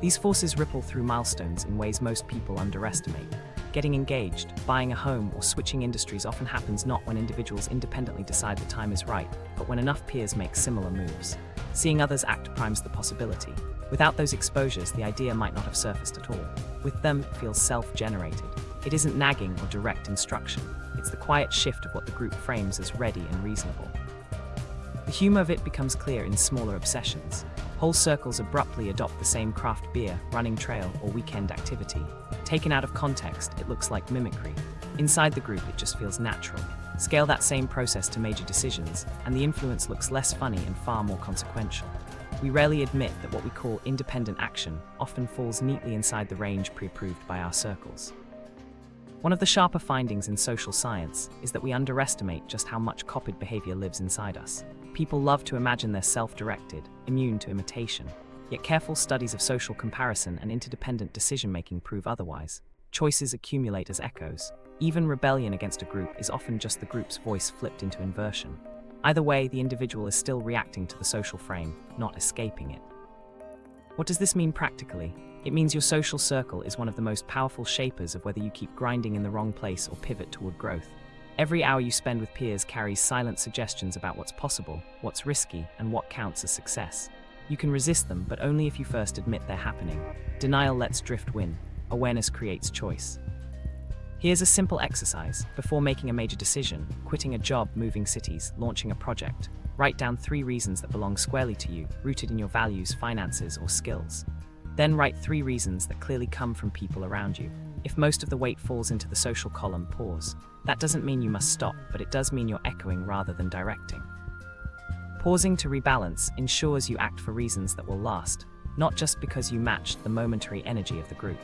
These forces ripple through milestones in ways most people underestimate. Getting engaged, buying a home, or switching industries often happens not when individuals independently decide the time is right, but when enough peers make similar moves. Seeing others act primes the possibility. Without those exposures, the idea might not have surfaced at all. With them, it feels self-generated. It isn't nagging or direct instruction. It's the quiet shift of what the group frames as ready and reasonable. The humor of it becomes clear in smaller obsessions. Whole circles abruptly adopt the same craft beer, running trail, or weekend activity. Taken out of context, it looks like mimicry. Inside the group, it just feels natural. Scale that same process to major decisions, and the influence looks less funny and far more consequential. We rarely admit that what we call independent action often falls neatly inside the range pre-approved by our circles. One of the sharper findings in social science is that we underestimate just how much copied behavior lives inside us. People love to imagine they're self-directed, immune to imitation. Yet careful studies of social comparison and interdependent decision-making prove otherwise. Choices accumulate as echoes. Even rebellion against a group is often just the group's voice flipped into inversion. Either way, the individual is still reacting to the social frame, not escaping it. What does this mean practically? It means your social circle is one of the most powerful shapers of whether you keep grinding in the wrong place or pivot toward growth. Every hour you spend with peers carries silent suggestions about what's possible, what's risky, and what counts as success. You can resist them, but only if you first admit they're happening. Denial lets drift win. Awareness creates choice. Here's a simple exercise. Before making a major decision, quitting a job, moving cities, launching a project, write down 3 reasons that belong squarely to you, rooted in your values, finances, or skills. Then write 3 reasons that clearly come from people around you. If most of the weight falls into the social column, pause. That doesn't mean you must stop, but it does mean you're echoing rather than directing. Pausing to rebalance ensures you act for reasons that will last, not just because you matched the momentary energy of the group.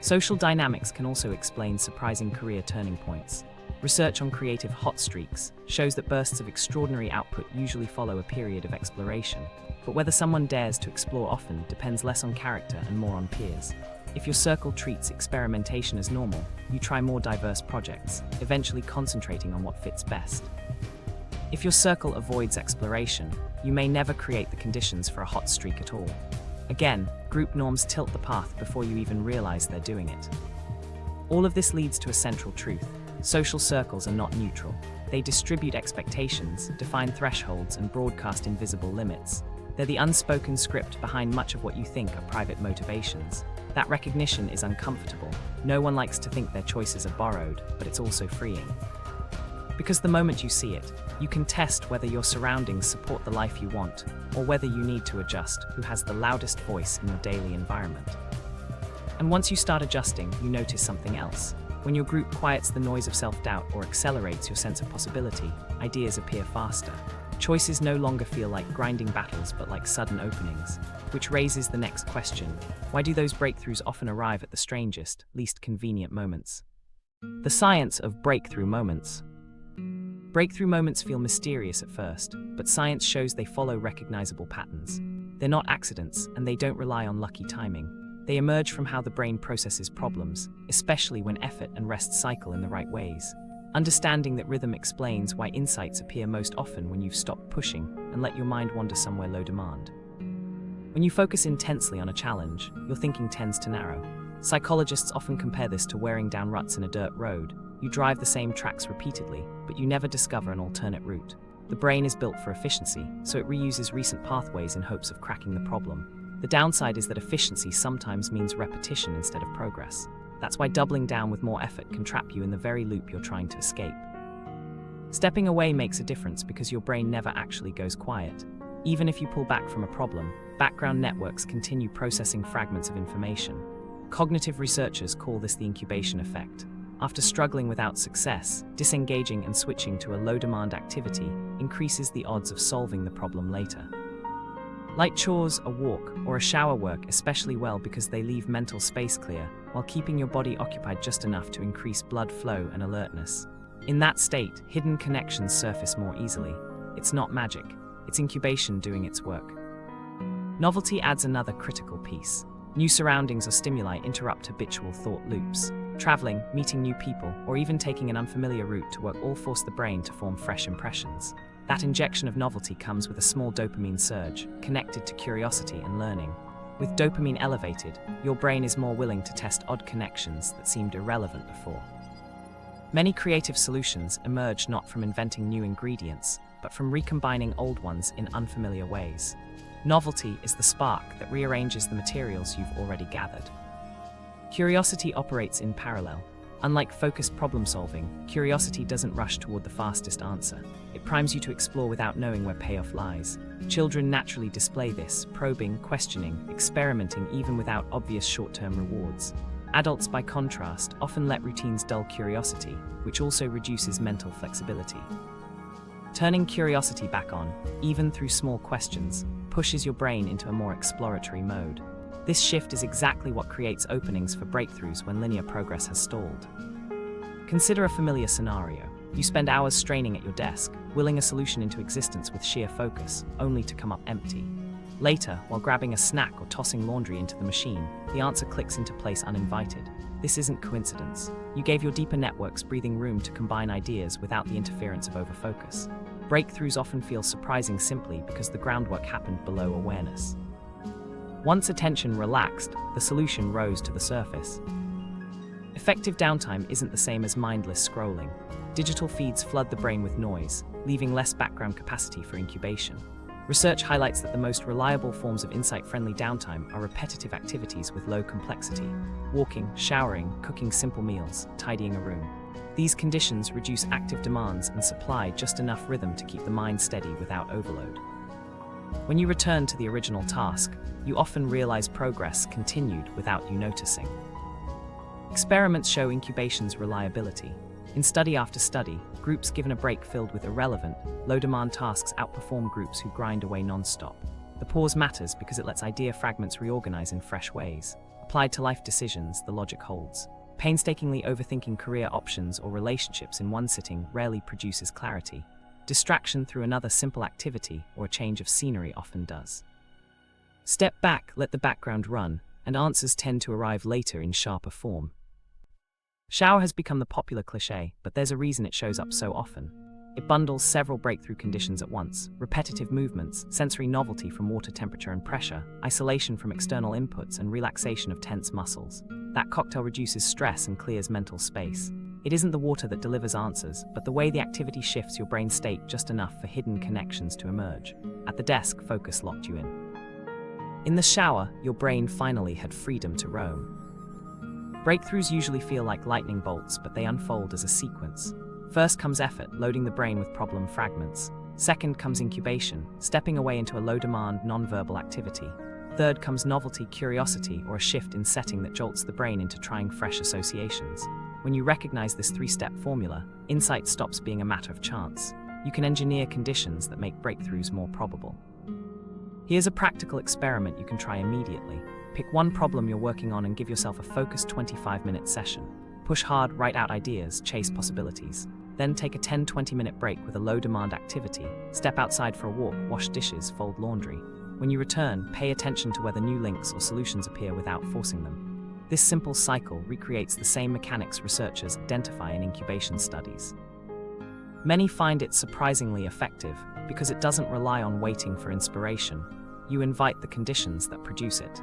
Social dynamics can also explain surprising career turning points. Research on creative hot streaks shows that bursts of extraordinary output usually follow a period of exploration, but whether someone dares to explore often depends less on character and more on peers. If your circle treats experimentation as normal, you try more diverse projects, eventually concentrating on what fits best. If your circle avoids exploration, you may never create the conditions for a hot streak at all. Again, group norms tilt the path before you even realize they're doing it. All of this leads to a central truth. Social circles are not neutral. They distribute expectations, define thresholds, and broadcast invisible limits. They're the unspoken script behind much of what you think are private motivations. That recognition is uncomfortable. No one likes to think their choices are borrowed, but it's also freeing. Because the moment you see it, you can test whether your surroundings support the life you want, or whether you need to adjust who has the loudest voice in your daily environment. And once you start adjusting, you notice something else. When your group quiets the noise of self-doubt or accelerates your sense of possibility, ideas appear faster. Choices no longer feel like grinding battles but like sudden openings, which raises the next question. Why do those breakthroughs often arrive at the strangest, least convenient moments? The science of breakthrough moments. Breakthrough moments feel mysterious at first, but science shows they follow recognizable patterns. They're not accidents, and they don't rely on lucky timing. They emerge from how the brain processes problems, especially when effort and rest cycle in the right ways. Understanding that rhythm explains why insights appear most often when you've stopped pushing and let your mind wander somewhere low demand. When you focus intensely on a challenge, your thinking tends to narrow. Psychologists often compare this to wearing down ruts in a dirt road. You drive the same tracks repeatedly, but you never discover an alternate route. The brain is built for efficiency, so it reuses recent pathways in hopes of cracking the problem. The downside is that efficiency sometimes means repetition instead of progress. That's why doubling down with more effort can trap you in the very loop you're trying to escape. Stepping away makes a difference because your brain never actually goes quiet. Even if you pull back from a problem, background networks continue processing fragments of information. Cognitive researchers call this the incubation effect. After struggling without success, disengaging and switching to a low-demand activity increases the odds of solving the problem later. Light chores, a walk, or a shower work especially well because they leave mental space clear, while keeping your body occupied just enough to increase blood flow and alertness. In that state, hidden connections surface more easily. It's not magic, it's incubation doing its work. Novelty adds another critical piece. New surroundings or stimuli interrupt habitual thought loops. Traveling, meeting new people, or even taking an unfamiliar route to work all force the brain to form fresh impressions. That injection of novelty comes with a small dopamine surge, connected to curiosity and learning. With dopamine elevated, your brain is more willing to test odd connections that seemed irrelevant before. Many creative solutions emerge not from inventing new ingredients, but from recombining old ones in unfamiliar ways. Novelty is the spark that rearranges the materials you've already gathered. Curiosity operates in parallel. Unlike focused problem-solving, curiosity doesn't rush toward the fastest answer. It primes you to explore without knowing where payoff lies. Children naturally display this, probing, questioning, experimenting even without obvious short-term rewards. Adults, by contrast, often let routines dull curiosity, which also reduces mental flexibility. Turning curiosity back on, even through small questions, pushes your brain into a more exploratory mode. This shift is exactly what creates openings for breakthroughs when linear progress has stalled. Consider a familiar scenario. You spend hours straining at your desk, willing a solution into existence with sheer focus, only to come up empty. Later, while grabbing a snack or tossing laundry into the machine, the answer clicks into place uninvited. This isn't coincidence. You gave your deeper networks breathing room to combine ideas without the interference of overfocus. Breakthroughs often feel surprising simply because the groundwork happened below awareness. Once attention relaxed, the solution rose to the surface. Effective downtime isn't the same as mindless scrolling. Digital feeds flood the brain with noise, leaving less background capacity for incubation. Research highlights that the most reliable forms of insight-friendly downtime are repetitive activities with low complexity: walking, showering, cooking simple meals, tidying a room. These conditions reduce active demands and supply just enough rhythm to keep the mind steady without overload. When you return to the original task, you often realize progress continued without you noticing. Experiments show incubation's reliability. In study after study, groups given a break filled with irrelevant, low-demand tasks outperform groups who grind away non-stop. The pause matters because it lets idea fragments reorganize in fresh ways. Applied to life decisions, the logic holds. Painstakingly overthinking career options or relationships in one sitting rarely produces clarity. Distraction through another simple activity or a change of scenery often does. Step back, let the background run, and answers tend to arrive later in sharper form. Shower has become the popular cliché, but there's a reason it shows up so often. It bundles several breakthrough conditions at once: repetitive movements, sensory novelty from water temperature and pressure, isolation from external inputs, and relaxation of tense muscles. That cocktail reduces stress and clears mental space. It isn't the water that delivers answers, but the way the activity shifts your brain state just enough for hidden connections to emerge. At the desk, focus locked you in. In the shower, your brain finally had freedom to roam. Breakthroughs usually feel like lightning bolts, but they unfold as a sequence. First comes effort, loading the brain with problem fragments. Second comes incubation, stepping away into a low-demand, non-verbal activity. Third comes novelty, curiosity, or a shift in setting that jolts the brain into trying fresh associations. When you recognize this three-step formula, insight stops being a matter of chance. You can engineer conditions that make breakthroughs more probable. Here's a practical experiment you can try immediately. Pick one problem you're working on and give yourself a focused 25-minute session. Push hard, write out ideas, chase possibilities. Then take a 10-20-minute break with a low-demand activity. Step outside for a walk, wash dishes, fold laundry. When you return, pay attention to whether new links or solutions appear without forcing them. This simple cycle recreates the same mechanics researchers identify in incubation studies. Many find it surprisingly effective because it doesn't rely on waiting for inspiration. You invite the conditions that produce it.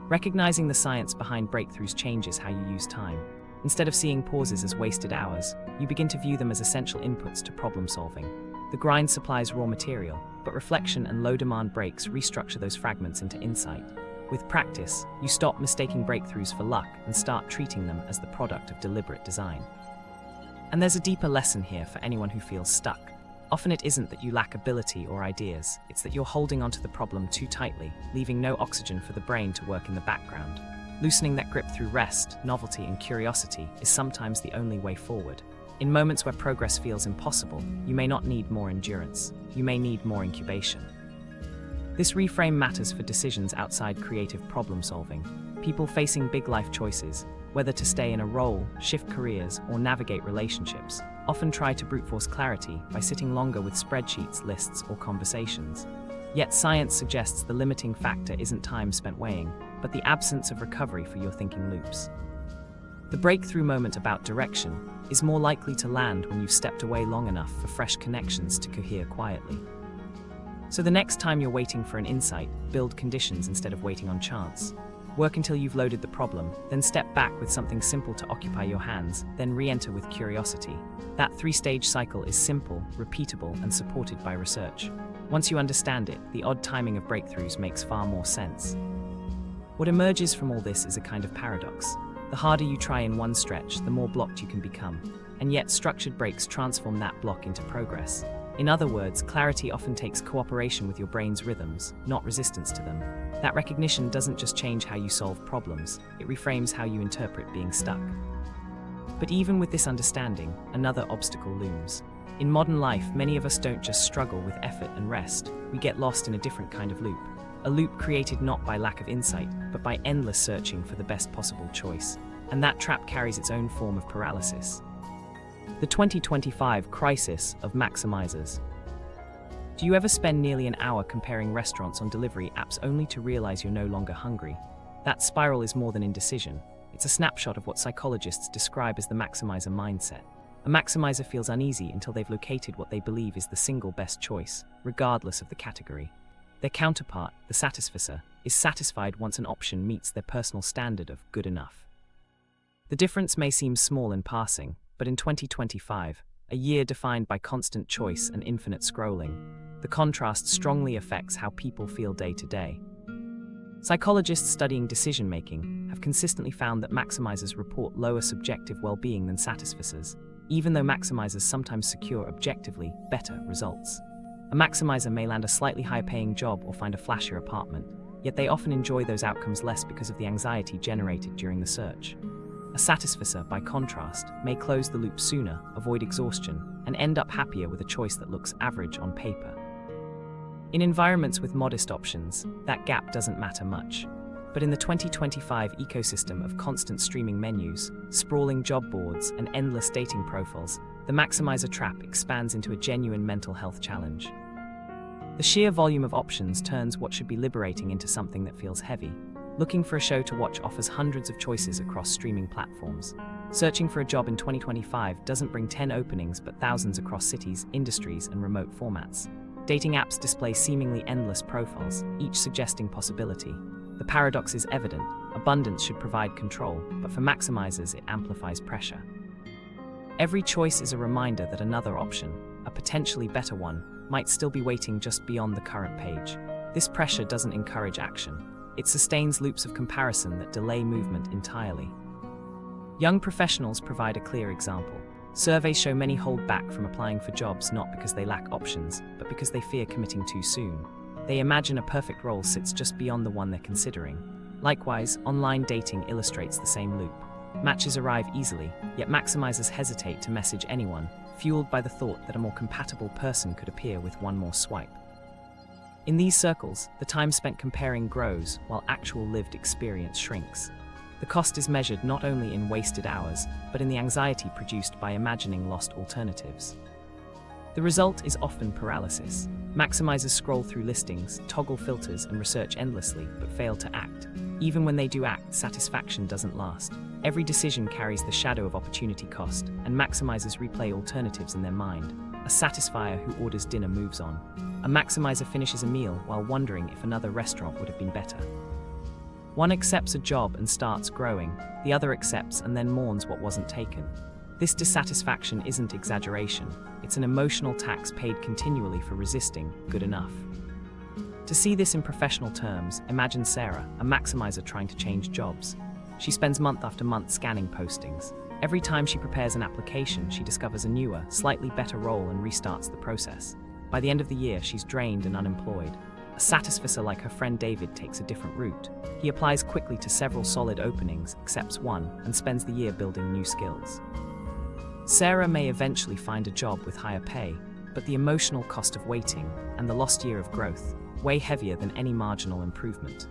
Recognizing the science behind breakthroughs changes how you use time. Instead of seeing pauses as wasted hours, you begin to view them as essential inputs to problem solving. The grind supplies raw material, but reflection and low-demand breaks restructure those fragments into insight. With practice, you stop mistaking breakthroughs for luck and start treating them as the product of deliberate design. And there's a deeper lesson here for anyone who feels stuck. Often it isn't that you lack ability or ideas, it's that you're holding onto the problem too tightly, leaving no oxygen for the brain to work in the background. Loosening that grip through rest, novelty, and curiosity is sometimes the only way forward. In moments where progress feels impossible, you may not need more endurance, you may need more incubation. This reframe matters for decisions outside creative problem solving. People facing big life choices, whether to stay in a role, shift careers, or navigate relationships, often try to brute force clarity by sitting longer with spreadsheets, lists, or conversations. Yet science suggests the limiting factor isn't time spent weighing, but the absence of recovery for your thinking loops. The breakthrough moment about direction is more likely to land when you've stepped away long enough for fresh connections to cohere quietly. So the next time you're waiting for an insight, build conditions instead of waiting on chance. Work until you've loaded the problem, then step back with something simple to occupy your hands, then re-enter with curiosity. That three-stage cycle is simple, repeatable, and supported by research. Once you understand it, the odd timing of breakthroughs makes far more sense. What emerges from all this is a kind of paradox. The harder you try in one stretch, the more blocked you can become. And yet structured breaks transform that block into progress. In other words, clarity often takes cooperation with your brain's rhythms, not resistance to them. That recognition doesn't just change how you solve problems, it reframes how you interpret being stuck. But even with this understanding, another obstacle looms. In modern life, many of us don't just struggle with effort and rest, we get lost in a different kind of loop. A loop created not by lack of insight, but by endless searching for the best possible choice. And that trap carries its own form of paralysis. The 2025 crisis of maximizers. Do you ever spend nearly an hour comparing restaurants on delivery apps only to realize you're no longer hungry? That spiral is more than indecision. It's a snapshot of what psychologists describe as the maximizer mindset. A maximizer feels uneasy until they've located what they believe is the single best choice, regardless of the category. Their counterpart, the satisficer, is satisfied once an option meets their personal standard of good enough. The difference may seem small in passing, but in 2025, a year defined by constant choice and infinite scrolling, the contrast strongly affects how people feel day to day. Psychologists studying decision-making have consistently found that maximizers report lower subjective well-being than satisficers, even though maximizers sometimes secure objectively better results. A maximizer may land a slightly higher-paying job or find a flashier apartment, yet they often enjoy those outcomes less because of the anxiety generated during the search. A satisficer, by contrast, may close the loop sooner, avoid exhaustion, and end up happier with a choice that looks average on paper. In environments with modest options, that gap doesn't matter much. But in the 2025 ecosystem of constant streaming menus, sprawling job boards, and endless dating profiles, the maximizer trap expands into a genuine mental health challenge. The sheer volume of options turns what should be liberating into something that feels heavy. Looking for a show to watch offers hundreds of choices across streaming platforms. Searching for a job in 2025 doesn't bring 10 openings but thousands across cities, industries, and remote formats. Dating apps display seemingly endless profiles, each suggesting possibility. The paradox is evident: abundance should provide control, but for maximizers it amplifies pressure. Every choice is a reminder that another option, a potentially better one, might still be waiting just beyond the current page. This pressure doesn't encourage action. It sustains loops of comparison that delay movement entirely. Young professionals provide a clear example. Surveys show many hold back from applying for jobs not because they lack options, but because they fear committing too soon. They imagine a perfect role sits just beyond the one they're considering. Likewise, online dating illustrates the same loop. Matches arrive easily, yet maximizers hesitate to message anyone, fueled by the thought that a more compatible person could appear with one more swipe. In these circles, the time spent comparing grows, while actual lived experience shrinks. The cost is measured not only in wasted hours, but in the anxiety produced by imagining lost alternatives. The result is often paralysis. Maximizers scroll through listings, toggle filters, and research endlessly, but fail to act. Even when they do act, satisfaction doesn't last. Every decision carries the shadow of opportunity cost, and maximizers replay alternatives in their mind. A satisfier who orders dinner moves on. A maximizer finishes a meal while wondering if another restaurant would have been better. One accepts a job and starts growing, the other accepts and then mourns what wasn't taken. This dissatisfaction isn't exaggeration, it's an emotional tax paid continually for resisting good enough. To see this in professional terms, imagine Sarah, a maximizer trying to change jobs. She spends month after month scanning postings. Every time she prepares an application, she discovers a newer, slightly better role and restarts the process. By the end of the year, she's drained and unemployed. A satisficer like her friend David takes a different route. He applies quickly to several solid openings, accepts one, and spends the year building new skills. Sarah may eventually find a job with higher pay, but the emotional cost of waiting and the lost year of growth weigh heavier than any marginal improvement.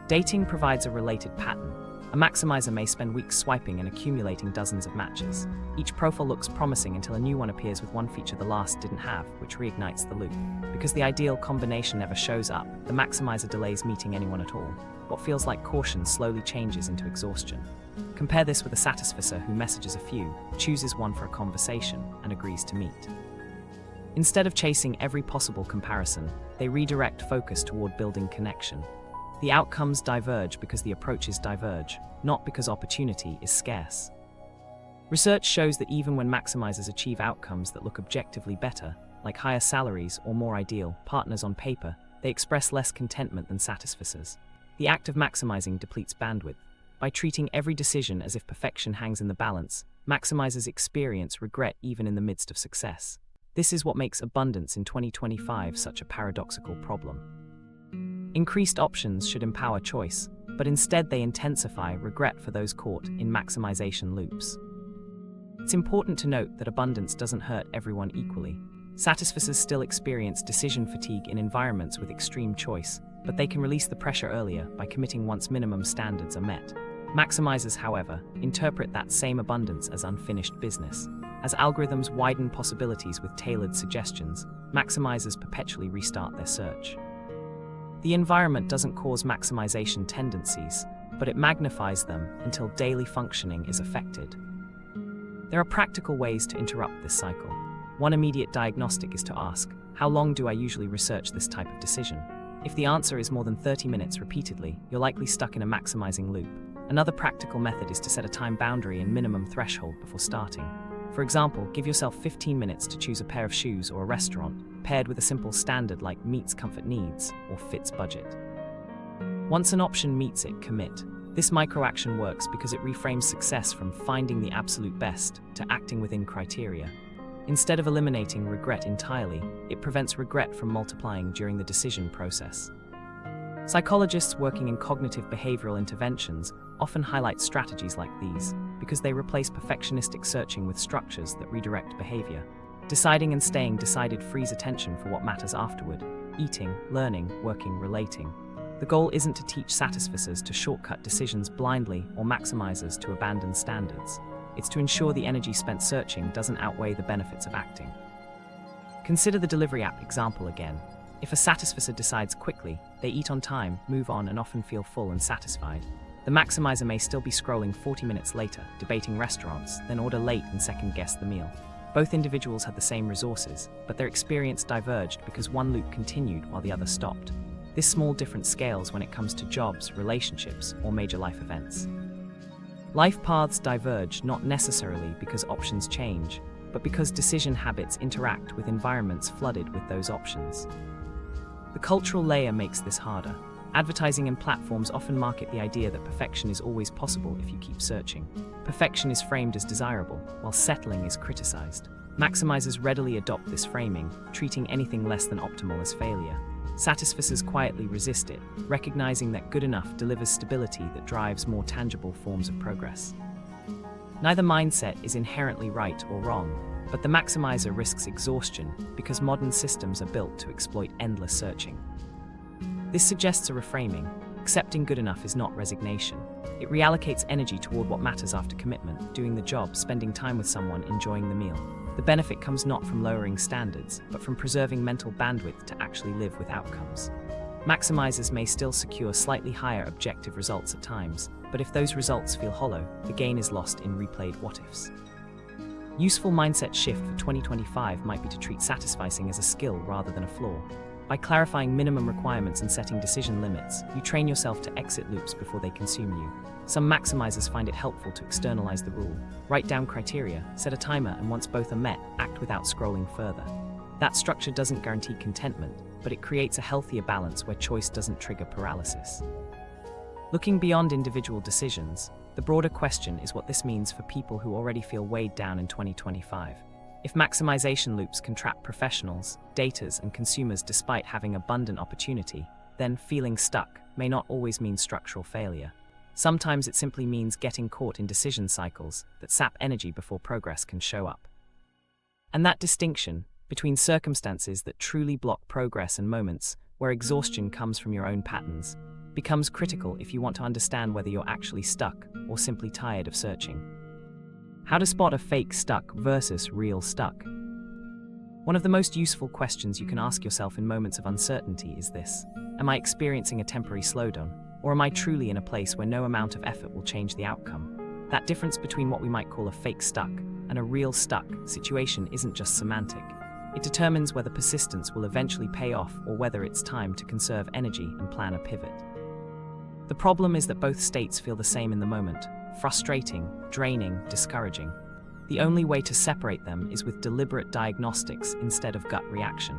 Dating provides a related pattern. A maximizer may spend weeks swiping and accumulating dozens of matches. Each profile looks promising until a new one appears with one feature the last didn't have, which reignites the loop. Because the ideal combination never shows up, the maximizer delays meeting anyone at all. What feels like caution slowly changes into exhaustion. Compare this with a satisficer who messages a few, chooses one for a conversation, and agrees to meet. Instead of chasing every possible comparison, they redirect focus toward building connection. The outcomes diverge because the approaches diverge, not because opportunity is scarce. Research shows that even when maximizers achieve outcomes that look objectively better, like higher salaries or more ideal partners on paper, they express less contentment than satisficers. The act of maximizing depletes bandwidth. By treating every decision as if perfection hangs in the balance, maximizers experience regret even in the midst of success. This is what makes abundance in 2025 such a paradoxical problem. Increased options should empower choice, but instead they intensify regret for those caught in maximization loops. It's important to note that abundance doesn't hurt everyone equally. Satisficers still experience decision fatigue in environments with extreme choice, but they can release the pressure earlier by committing once minimum standards are met. Maximizers, however, interpret that same abundance as unfinished business. As algorithms widen possibilities with tailored suggestions, maximizers perpetually restart their search. The environment doesn't cause maximization tendencies, but it magnifies them until daily functioning is affected. There are practical ways to interrupt this cycle. One immediate diagnostic is to ask, how long do I usually research this type of decision? If the answer is more than 30 minutes repeatedly, you're likely stuck in a maximizing loop. Another practical method is to set a time boundary and minimum threshold before starting. For example, give yourself 15 minutes to choose a pair of shoes or a restaurant, paired with a simple standard like meets comfort needs or fits budget. Once an option meets it, commit. This micro-action works because it reframes success from finding the absolute best to acting within criteria. Instead of eliminating regret entirely, it prevents regret from multiplying during the decision process. Psychologists working in cognitive behavioral interventions often highlight strategies like these because they replace perfectionistic searching with structures that redirect behavior. Deciding and staying decided frees attention for what matters afterward: eating, learning, working, relating. The goal isn't to teach satisficers to shortcut decisions blindly or maximizers to abandon standards. It's to ensure the energy spent searching doesn't outweigh the benefits of acting. Consider the delivery app example again. If a satisficer decides quickly, they eat on time, move on, and often feel full and satisfied. The maximizer may still be scrolling 40 minutes later, debating restaurants, then order late and second-guess the meal. Both individuals had the same resources, but their experience diverged because one loop continued while the other stopped. This small difference scales when it comes to jobs, relationships, or major life events. Life paths diverge not necessarily because options change, but because decision habits interact with environments flooded with those options. The cultural layer makes this harder. Advertising and platforms often market the idea that perfection is always possible if you keep searching. Perfection is framed as desirable, while settling is criticized. Maximizers readily adopt this framing, treating anything less than optimal as failure. Satisficers quietly resist it, recognizing that good enough delivers stability that drives more tangible forms of progress. Neither mindset is inherently right or wrong, but the maximizer risks exhaustion because modern systems are built to exploit endless searching. This suggests a reframing. Accepting good enough is not resignation. It reallocates energy toward what matters after commitment, doing the job, spending time with someone, enjoying the meal. The benefit comes not from lowering standards, but from preserving mental bandwidth to actually live with outcomes. Maximizers may still secure slightly higher objective results at times, but if those results feel hollow, the gain is lost in replayed what-ifs. Useful mindset shift for 2025 might be to treat satisficing as a skill rather than a flaw. By clarifying minimum requirements and setting decision limits, you train yourself to exit loops before they consume you. Some maximizers find it helpful to externalize the rule. Write down criteria, set a timer, and once both are met, act without scrolling further. That structure doesn't guarantee contentment, but it creates a healthier balance where choice doesn't trigger paralysis. Looking beyond individual decisions, the broader question is what this means for people who already feel weighed down in 2025. If maximization loops can trap professionals, daters, and consumers despite having abundant opportunity, then feeling stuck may not always mean structural failure. Sometimes it simply means getting caught in decision cycles that sap energy before progress can show up. And that distinction between circumstances that truly block progress and moments where exhaustion comes from your own patterns becomes critical if you want to understand whether you're actually stuck or simply tired of searching. How to spot a fake stuck versus real stuck. One of the most useful questions you can ask yourself in moments of uncertainty is this: am I experiencing a temporary slowdown, or am I truly in a place where no amount of effort will change the outcome? That difference between what we might call a fake stuck and a real stuck situation isn't just semantic. It determines whether persistence will eventually pay off or whether it's time to conserve energy and plan a pivot. The problem is that both states feel the same in the moment: frustrating, draining, discouraging. The only way to separate them is with deliberate diagnostics instead of gut reaction.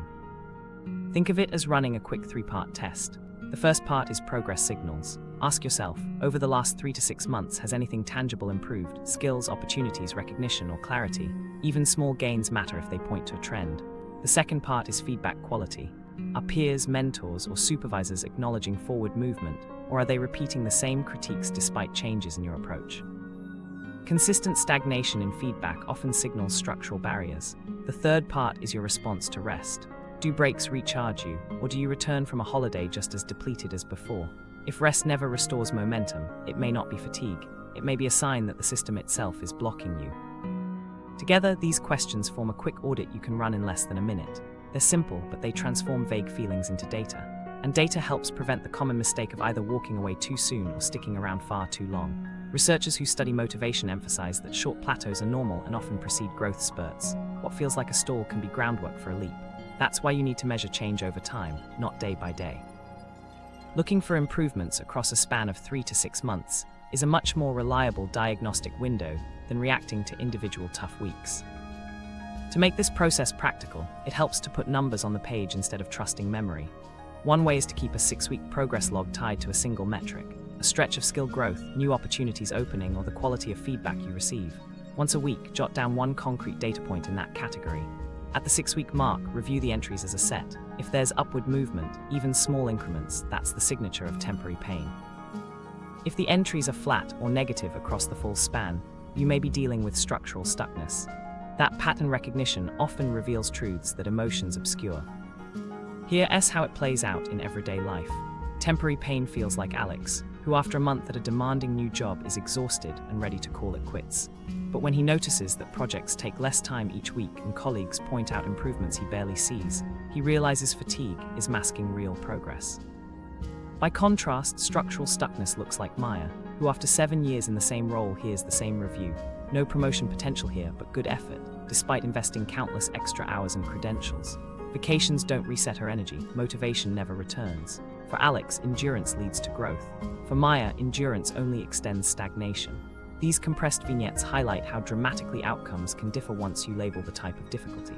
Think of it as running a quick 3-part test. The first part is progress signals. Ask yourself, over the last 3 to 6 months, has anything tangible improved? Skills, opportunities, recognition, or clarity? Even small gains matter if they point to a trend. The second part is feedback quality. Are peers, mentors, or supervisors acknowledging forward movement, or are they repeating the same critiques despite changes in your approach? Consistent stagnation in feedback often signals structural barriers. The third part is your response to rest. Do breaks recharge you, or do you return from a holiday just as depleted as before? If rest never restores momentum, it may not be fatigue. It may be a sign that the system itself is blocking you. Together, these questions form a quick audit you can run in less than a minute. They're simple, but they transform vague feelings into data. And data helps prevent the common mistake of either walking away too soon or sticking around far too long. Researchers who study motivation emphasize that short plateaus are normal and often precede growth spurts. What feels like a stall can be groundwork for a leap. That's why you need to measure change over time, not day by day. Looking for improvements across a span of 3 to 6 months is a much more reliable diagnostic window than reacting to individual tough weeks. To make this process practical, it helps to put numbers on the page instead of trusting memory. One way is to keep a 6-week progress log tied to a single metric: a stretch of skill growth, new opportunities opening, or the quality of feedback you receive. Once a week, jot down one concrete data point in that category. At the 6-week mark, review the entries as a set. If there's upward movement, even small increments, that's the signature of temporary pain. If the entries are flat or negative across the full span, you may be dealing with structural stuckness. That pattern recognition often reveals truths that emotions obscure. Here's how it plays out in everyday life. Temporary pain feels like Alex, who after a month at a demanding new job is exhausted and ready to call it quits. But when he notices that projects take less time each week and colleagues point out improvements he barely sees, he realizes fatigue is masking real progress. By contrast, structural stuckness looks like Maya, who after 7 years in the same role hears the same review. No promotion potential here, but good effort, despite investing countless extra hours and credentials. Vacations don't reset her energy, motivation never returns. For Alex, endurance leads to growth. For Maya, endurance only extends stagnation. These compressed vignettes highlight how dramatically outcomes can differ once you label the type of difficulty.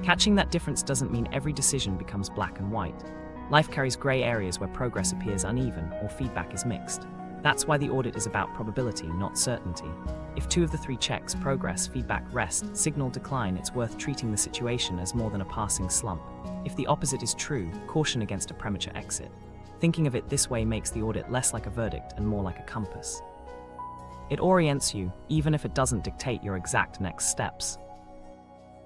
Catching that difference doesn't mean every decision becomes black and white. Life carries grey areas where progress appears uneven or feedback is mixed. That's why the audit is about probability, not certainty. If 2 of the 3 checks, progress, feedback, rest, signal decline, it's worth treating the situation as more than a passing slump. If the opposite is true, caution against a premature exit. Thinking of it this way makes the audit less like a verdict and more like a compass. It orients you, even if it doesn't dictate your exact next steps.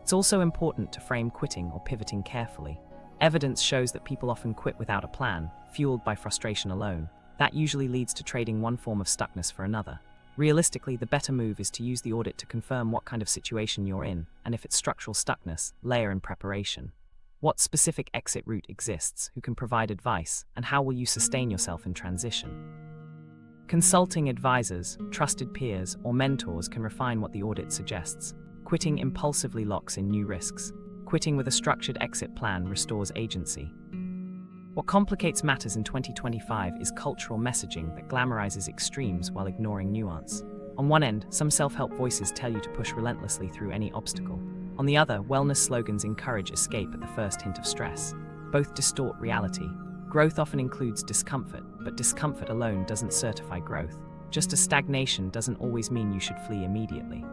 It's also important to frame quitting or pivoting carefully. Evidence shows that people often quit without a plan, fueled by frustration alone. That usually leads to trading one form of stuckness for another. Realistically, the better move is to use the audit to confirm what kind of situation you're in, and if it's structural stuckness, layer in preparation. What specific exit route exists, who can provide advice, and how will you sustain yourself in transition? Consulting advisors, trusted peers, or mentors can refine what the audit suggests. Quitting impulsively locks in new risks. Quitting with a structured exit plan restores agency. What complicates matters in 2025 is cultural messaging that glamorizes extremes while ignoring nuance. On one end, some self-help voices tell you to push relentlessly through any obstacle. On the other, wellness slogans encourage escape at the first hint of stress. Both distort reality. Growth often includes discomfort, but discomfort alone doesn't certify growth. Just as stagnation doesn't always mean you should flee immediately.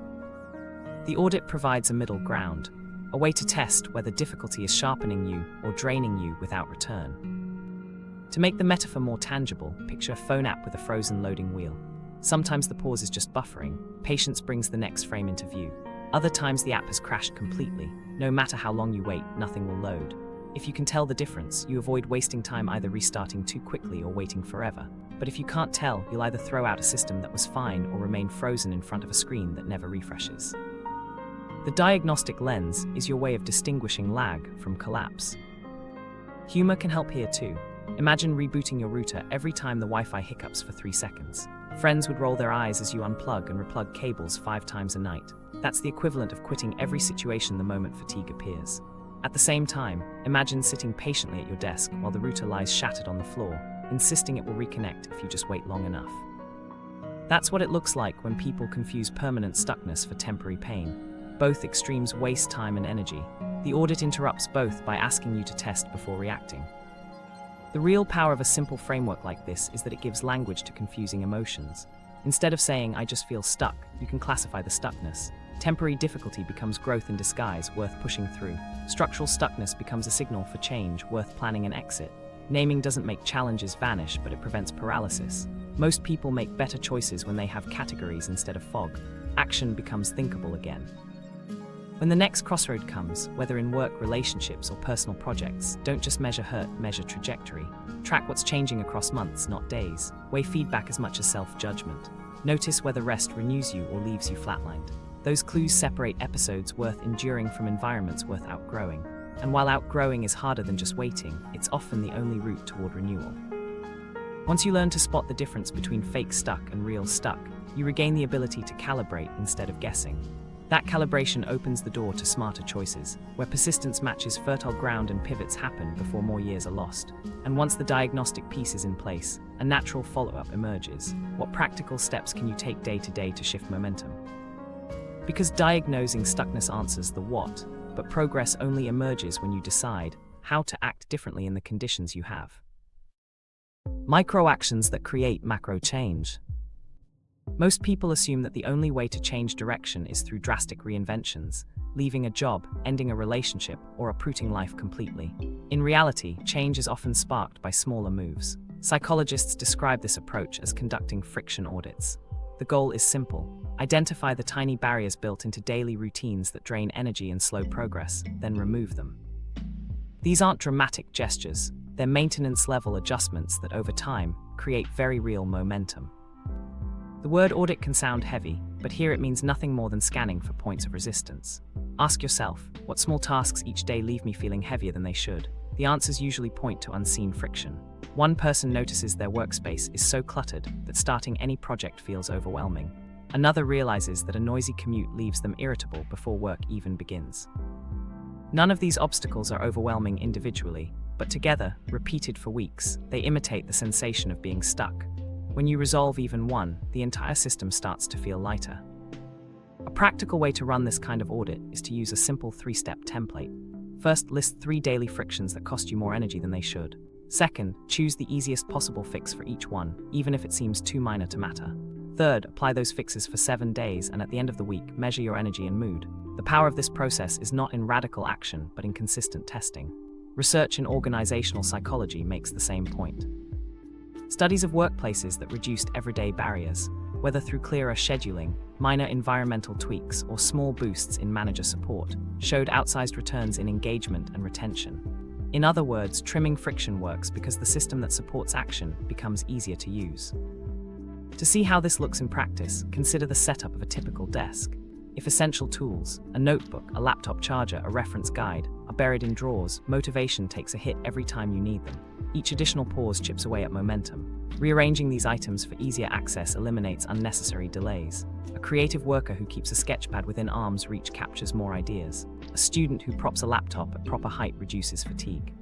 The audit provides a middle ground, a way to test whether difficulty is sharpening you or draining you without return. To make the metaphor more tangible, picture a phone app with a frozen loading wheel. Sometimes the pause is just buffering, patience brings the next frame into view. Other times the app has crashed completely. No matter how long you wait, nothing will load. If you can tell the difference, you avoid wasting time either restarting too quickly or waiting forever. But if you can't tell, you'll either throw out a system that was fine or remain frozen in front of a screen that never refreshes. The diagnostic lens is your way of distinguishing lag from collapse. Humor can help here too. Imagine rebooting your router every time the Wi-Fi hiccups for 3 seconds. Friends would roll their eyes as you unplug and replug cables 5 times a night. That's the equivalent of quitting every situation the moment fatigue appears. At the same time, imagine sitting patiently at your desk while the router lies shattered on the floor, insisting it will reconnect if you just wait long enough. That's what it looks like when people confuse permanent stuckness for temporary pain. Both extremes waste time and energy. The audit interrupts both by asking you to test before reacting. The real power of a simple framework like this is that it gives language to confusing emotions. Instead of saying, "I just feel stuck," you can classify the stuckness. Temporary difficulty becomes growth in disguise, worth pushing through. Structural stuckness becomes a signal for change, worth planning an exit. Naming doesn't make challenges vanish, but it prevents paralysis. Most people make better choices when they have categories instead of fog. Action becomes thinkable again. When the next crossroad comes, whether in work, relationships, or personal projects, don't just measure hurt, measure trajectory. Track what's changing across months, not days. Weigh feedback as much as self-judgment. Notice whether rest renews you or leaves you flatlined. Those clues separate episodes worth enduring from environments worth outgrowing. And while outgrowing is harder than just waiting, it's often the only route toward renewal. Once you learn to spot the difference between fake stuck and real stuck, you regain the ability to calibrate instead of guessing. That calibration opens the door to smarter choices, where persistence matches fertile ground and pivots happen before more years are lost. And once the diagnostic piece is in place, a natural follow-up emerges. What practical steps can you take day to day to shift momentum? Because diagnosing stuckness answers the what, but progress only emerges when you decide how to act differently in the conditions you have. Micro actions that create macro change. Most people assume that the only way to change direction is through drastic reinventions, leaving a job, ending a relationship, or uprooting life completely. In reality, change is often sparked by smaller moves. Psychologists describe this approach as conducting friction audits. The goal is simple: identify the tiny barriers built into daily routines that drain energy and slow progress, then remove them. These aren't dramatic gestures, they're maintenance-level adjustments that over time create very real momentum. The word audit can sound heavy, but here it means nothing more than scanning for points of resistance. Ask yourself, what small tasks each day leave me feeling heavier than they should? the answers usually point to unseen friction. One person notices their workspace is so cluttered that starting any project feels overwhelming. Another realizes that a noisy commute leaves them irritable before work even begins. None of these obstacles are overwhelming individually, but together, repeated for weeks, they imitate the sensation of being stuck. When you resolve even one, the entire system starts to feel lighter. A practical way to run this kind of audit is to use a simple 3-step template. First, list 3 daily frictions that cost you more energy than they should. Second, choose the easiest possible fix for each one, even if it seems too minor to matter. Third, apply those fixes for 7 days, and at the end of the week, measure your energy and mood. The power of this process is not in radical action, but in consistent testing. Research in organizational psychology makes the same point. Studies of workplaces that reduced everyday barriers, whether through clearer scheduling, minor environmental tweaks, or small boosts in manager support, showed outsized returns in engagement and retention. In other words, trimming friction works because the system that supports action becomes easier to use. To see how this looks in practice, consider the setup of a typical desk. If essential tools, a notebook, a laptop charger, a reference guide, are buried in drawers, motivation takes a hit every time you need them. Each additional pause chips away at momentum. Rearranging these items for easier access eliminates unnecessary delays. A creative worker who keeps a sketchpad within arm's reach captures more ideas. A student who props a laptop at proper height reduces fatigue.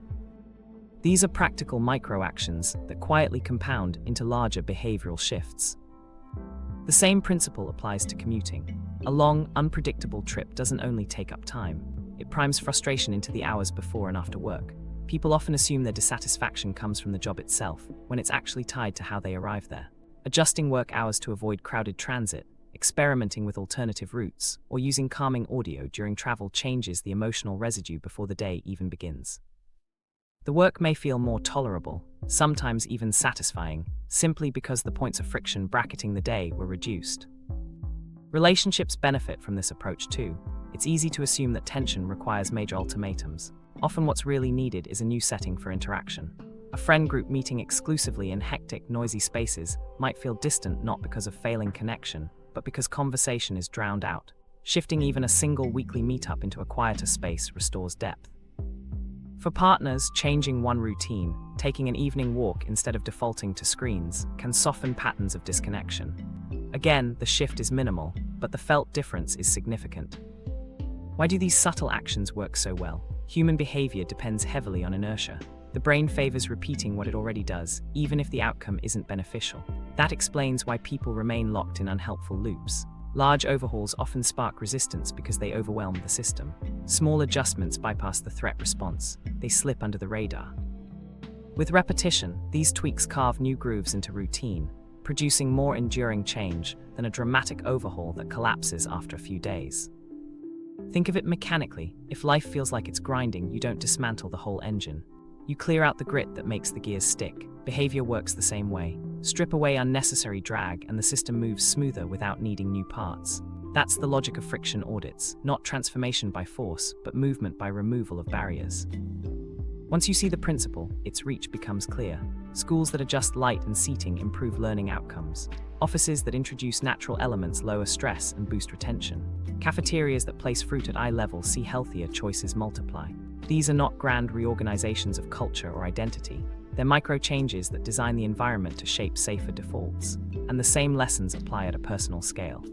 These are practical micro-actions that quietly compound into larger behavioral shifts. The same principle applies to commuting. A long, unpredictable trip doesn't only take up time, it primes frustration into the hours before and after work. People often assume their dissatisfaction comes from the job itself, when it's actually tied to how they arrive there. Adjusting work hours to avoid crowded transit, experimenting with alternative routes, or using calming audio during travel changes the emotional residue before the day even begins. The work may feel more tolerable, sometimes even satisfying, simply because the points of friction bracketing the day were reduced. Relationships benefit from this approach too. It's easy to assume that tension requires major ultimatums. Often what's really needed is a new setting for interaction. A friend group meeting exclusively in hectic, noisy spaces might feel distant not because of failing connection, but because conversation is drowned out. Shifting even a single weekly meetup into a quieter space restores depth. For partners, changing one routine, taking an evening walk instead of defaulting to screens, can soften patterns of disconnection. Again, the shift is minimal, but the felt difference is significant. Why do these subtle actions work so well? Human behavior depends heavily on inertia. The brain favors repeating what it already does, even if the outcome isn't beneficial. That explains why people remain locked in unhelpful loops. Large overhauls often spark resistance because they overwhelm the system. Small adjustments bypass the threat response. They slip under the radar. With repetition, these tweaks carve new grooves into routine, producing more enduring change than a dramatic overhaul that collapses after a few days. Think of it mechanically. If life feels like it's grinding, you don't dismantle the whole engine. You clear out the grit that makes the gears stick. Behavior works the same way. Strip away unnecessary drag and the system moves smoother without needing new parts. That's the logic of friction audits, not transformation by force, but movement by removal of barriers. Once you see the principle, its reach becomes clear. Schools that adjust light and seating improve learning outcomes. Offices that introduce natural elements lower stress and boost retention. Cafeterias that place fruit at eye level see healthier choices multiply. These are not grand reorganizations of culture or identity. They're micro-changes that design the environment to shape safer defaults. And the same lessons apply at a personal scale.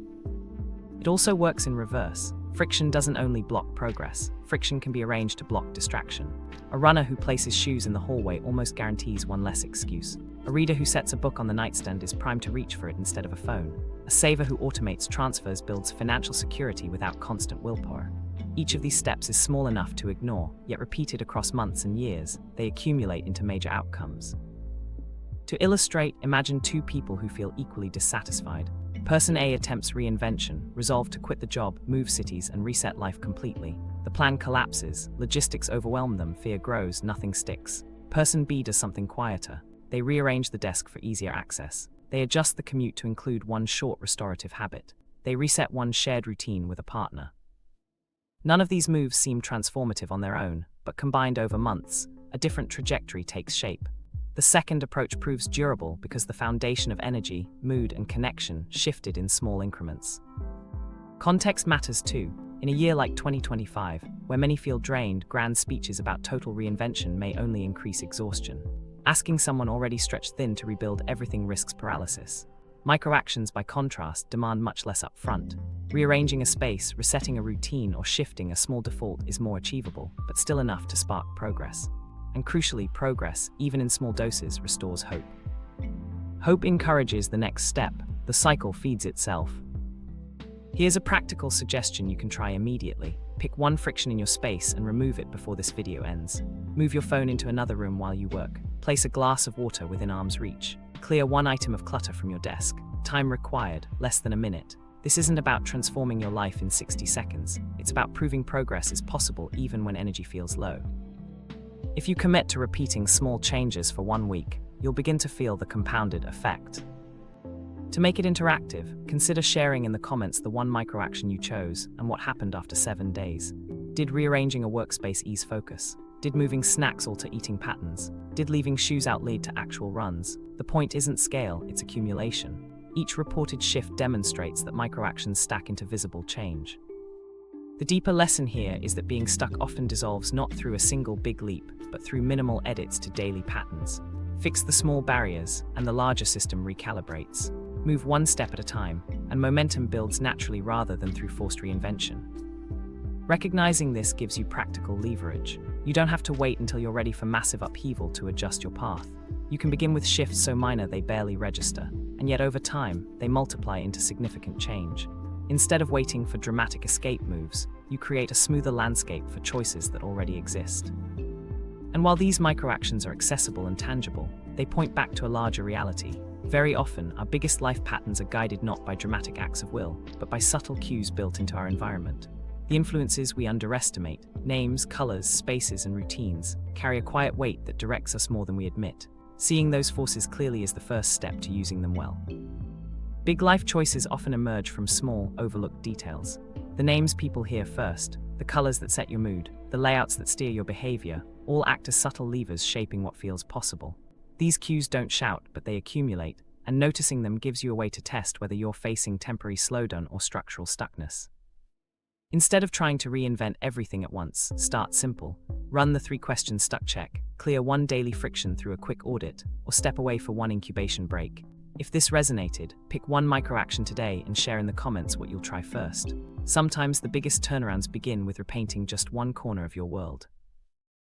It also works in reverse. Friction doesn't only block progress. Friction can be arranged to block distraction. A runner who places shoes in the hallway almost guarantees one less excuse. A reader who sets a book on the nightstand is primed to reach for it instead of a phone. A saver who automates transfers builds financial security without constant willpower. Each of these steps is small enough to ignore, yet repeated across months and years, they accumulate into major outcomes. To illustrate, imagine two people who feel equally dissatisfied. Person A attempts reinvention, resolve to quit the job, move cities, and reset life completely. The plan collapses, logistics overwhelm them, fear grows, nothing sticks. Person B does something quieter. They rearrange the desk for easier access. They adjust the commute to include one short restorative habit. They reset one shared routine with a partner. None of these moves seem transformative on their own, but combined over months, a different trajectory takes shape. The second approach proves durable because the foundation of energy, mood, and connection shifted in small increments. Context matters too. In a year like 2025, where many feel drained, grand speeches about total reinvention may only increase exhaustion. Asking someone already stretched thin to rebuild everything risks paralysis. Microactions, by contrast, demand much less upfront. Rearranging a space, resetting a routine, or shifting a small default is more achievable, but still enough to spark progress. And crucially, progress, even in small doses, restores hope. Hope encourages the next step. The cycle feeds itself. Here's a practical suggestion you can try immediately. Pick one friction in your space and remove it before this video ends. Move your phone into another room while you work. Place a glass of water within arm's reach. Clear one item of clutter from your desk. Time required, less than a minute. This isn't about transforming your life in 60 seconds. It's about proving progress is possible even when energy feels low. If you commit to repeating small changes for 1 week, you'll begin to feel the compounded effect. To make it interactive, consider sharing in the comments the one microaction you chose and what happened after 7 days. Did rearranging a workspace ease focus? Did moving snacks alter eating patterns? Did leaving shoes out lead to actual runs? The point isn't scale, it's accumulation. Each reported shift demonstrates that microactions stack into visible change. The deeper lesson here is that being stuck often dissolves not through a single big leap, but through minimal edits to daily patterns. Fix the small barriers, and the larger system recalibrates. Move one step at a time, and momentum builds naturally rather than through forced reinvention. Recognizing this gives you practical leverage. You don't have to wait until you're ready for massive upheaval to adjust your path. You can begin with shifts so minor they barely register, and yet over time, they multiply into significant change. Instead of waiting for dramatic escape moves, you create a smoother landscape for choices that already exist. And while these microactions are accessible and tangible, they point back to a larger reality. Very often, our biggest life patterns are guided not by dramatic acts of will, but by subtle cues built into our environment. The influences we underestimate, names, colors, spaces, and routines, carry a quiet weight that directs us more than we admit. Seeing those forces clearly is the first step to using them well. Big life choices often emerge from small, overlooked details. The names people hear first, the colors that set your mood, the layouts that steer your behavior, all act as subtle levers shaping what feels possible. These cues don't shout, but they accumulate, and noticing them gives you a way to test whether you're facing temporary slowdown or structural stuckness. Instead of trying to reinvent everything at once, start simple. Run the 3-question stuck check, clear one daily friction through a quick audit, or step away for one incubation break. If this resonated, pick one microaction today and share in the comments what you'll try first. Sometimes the biggest turnarounds begin with repainting just one corner of your world.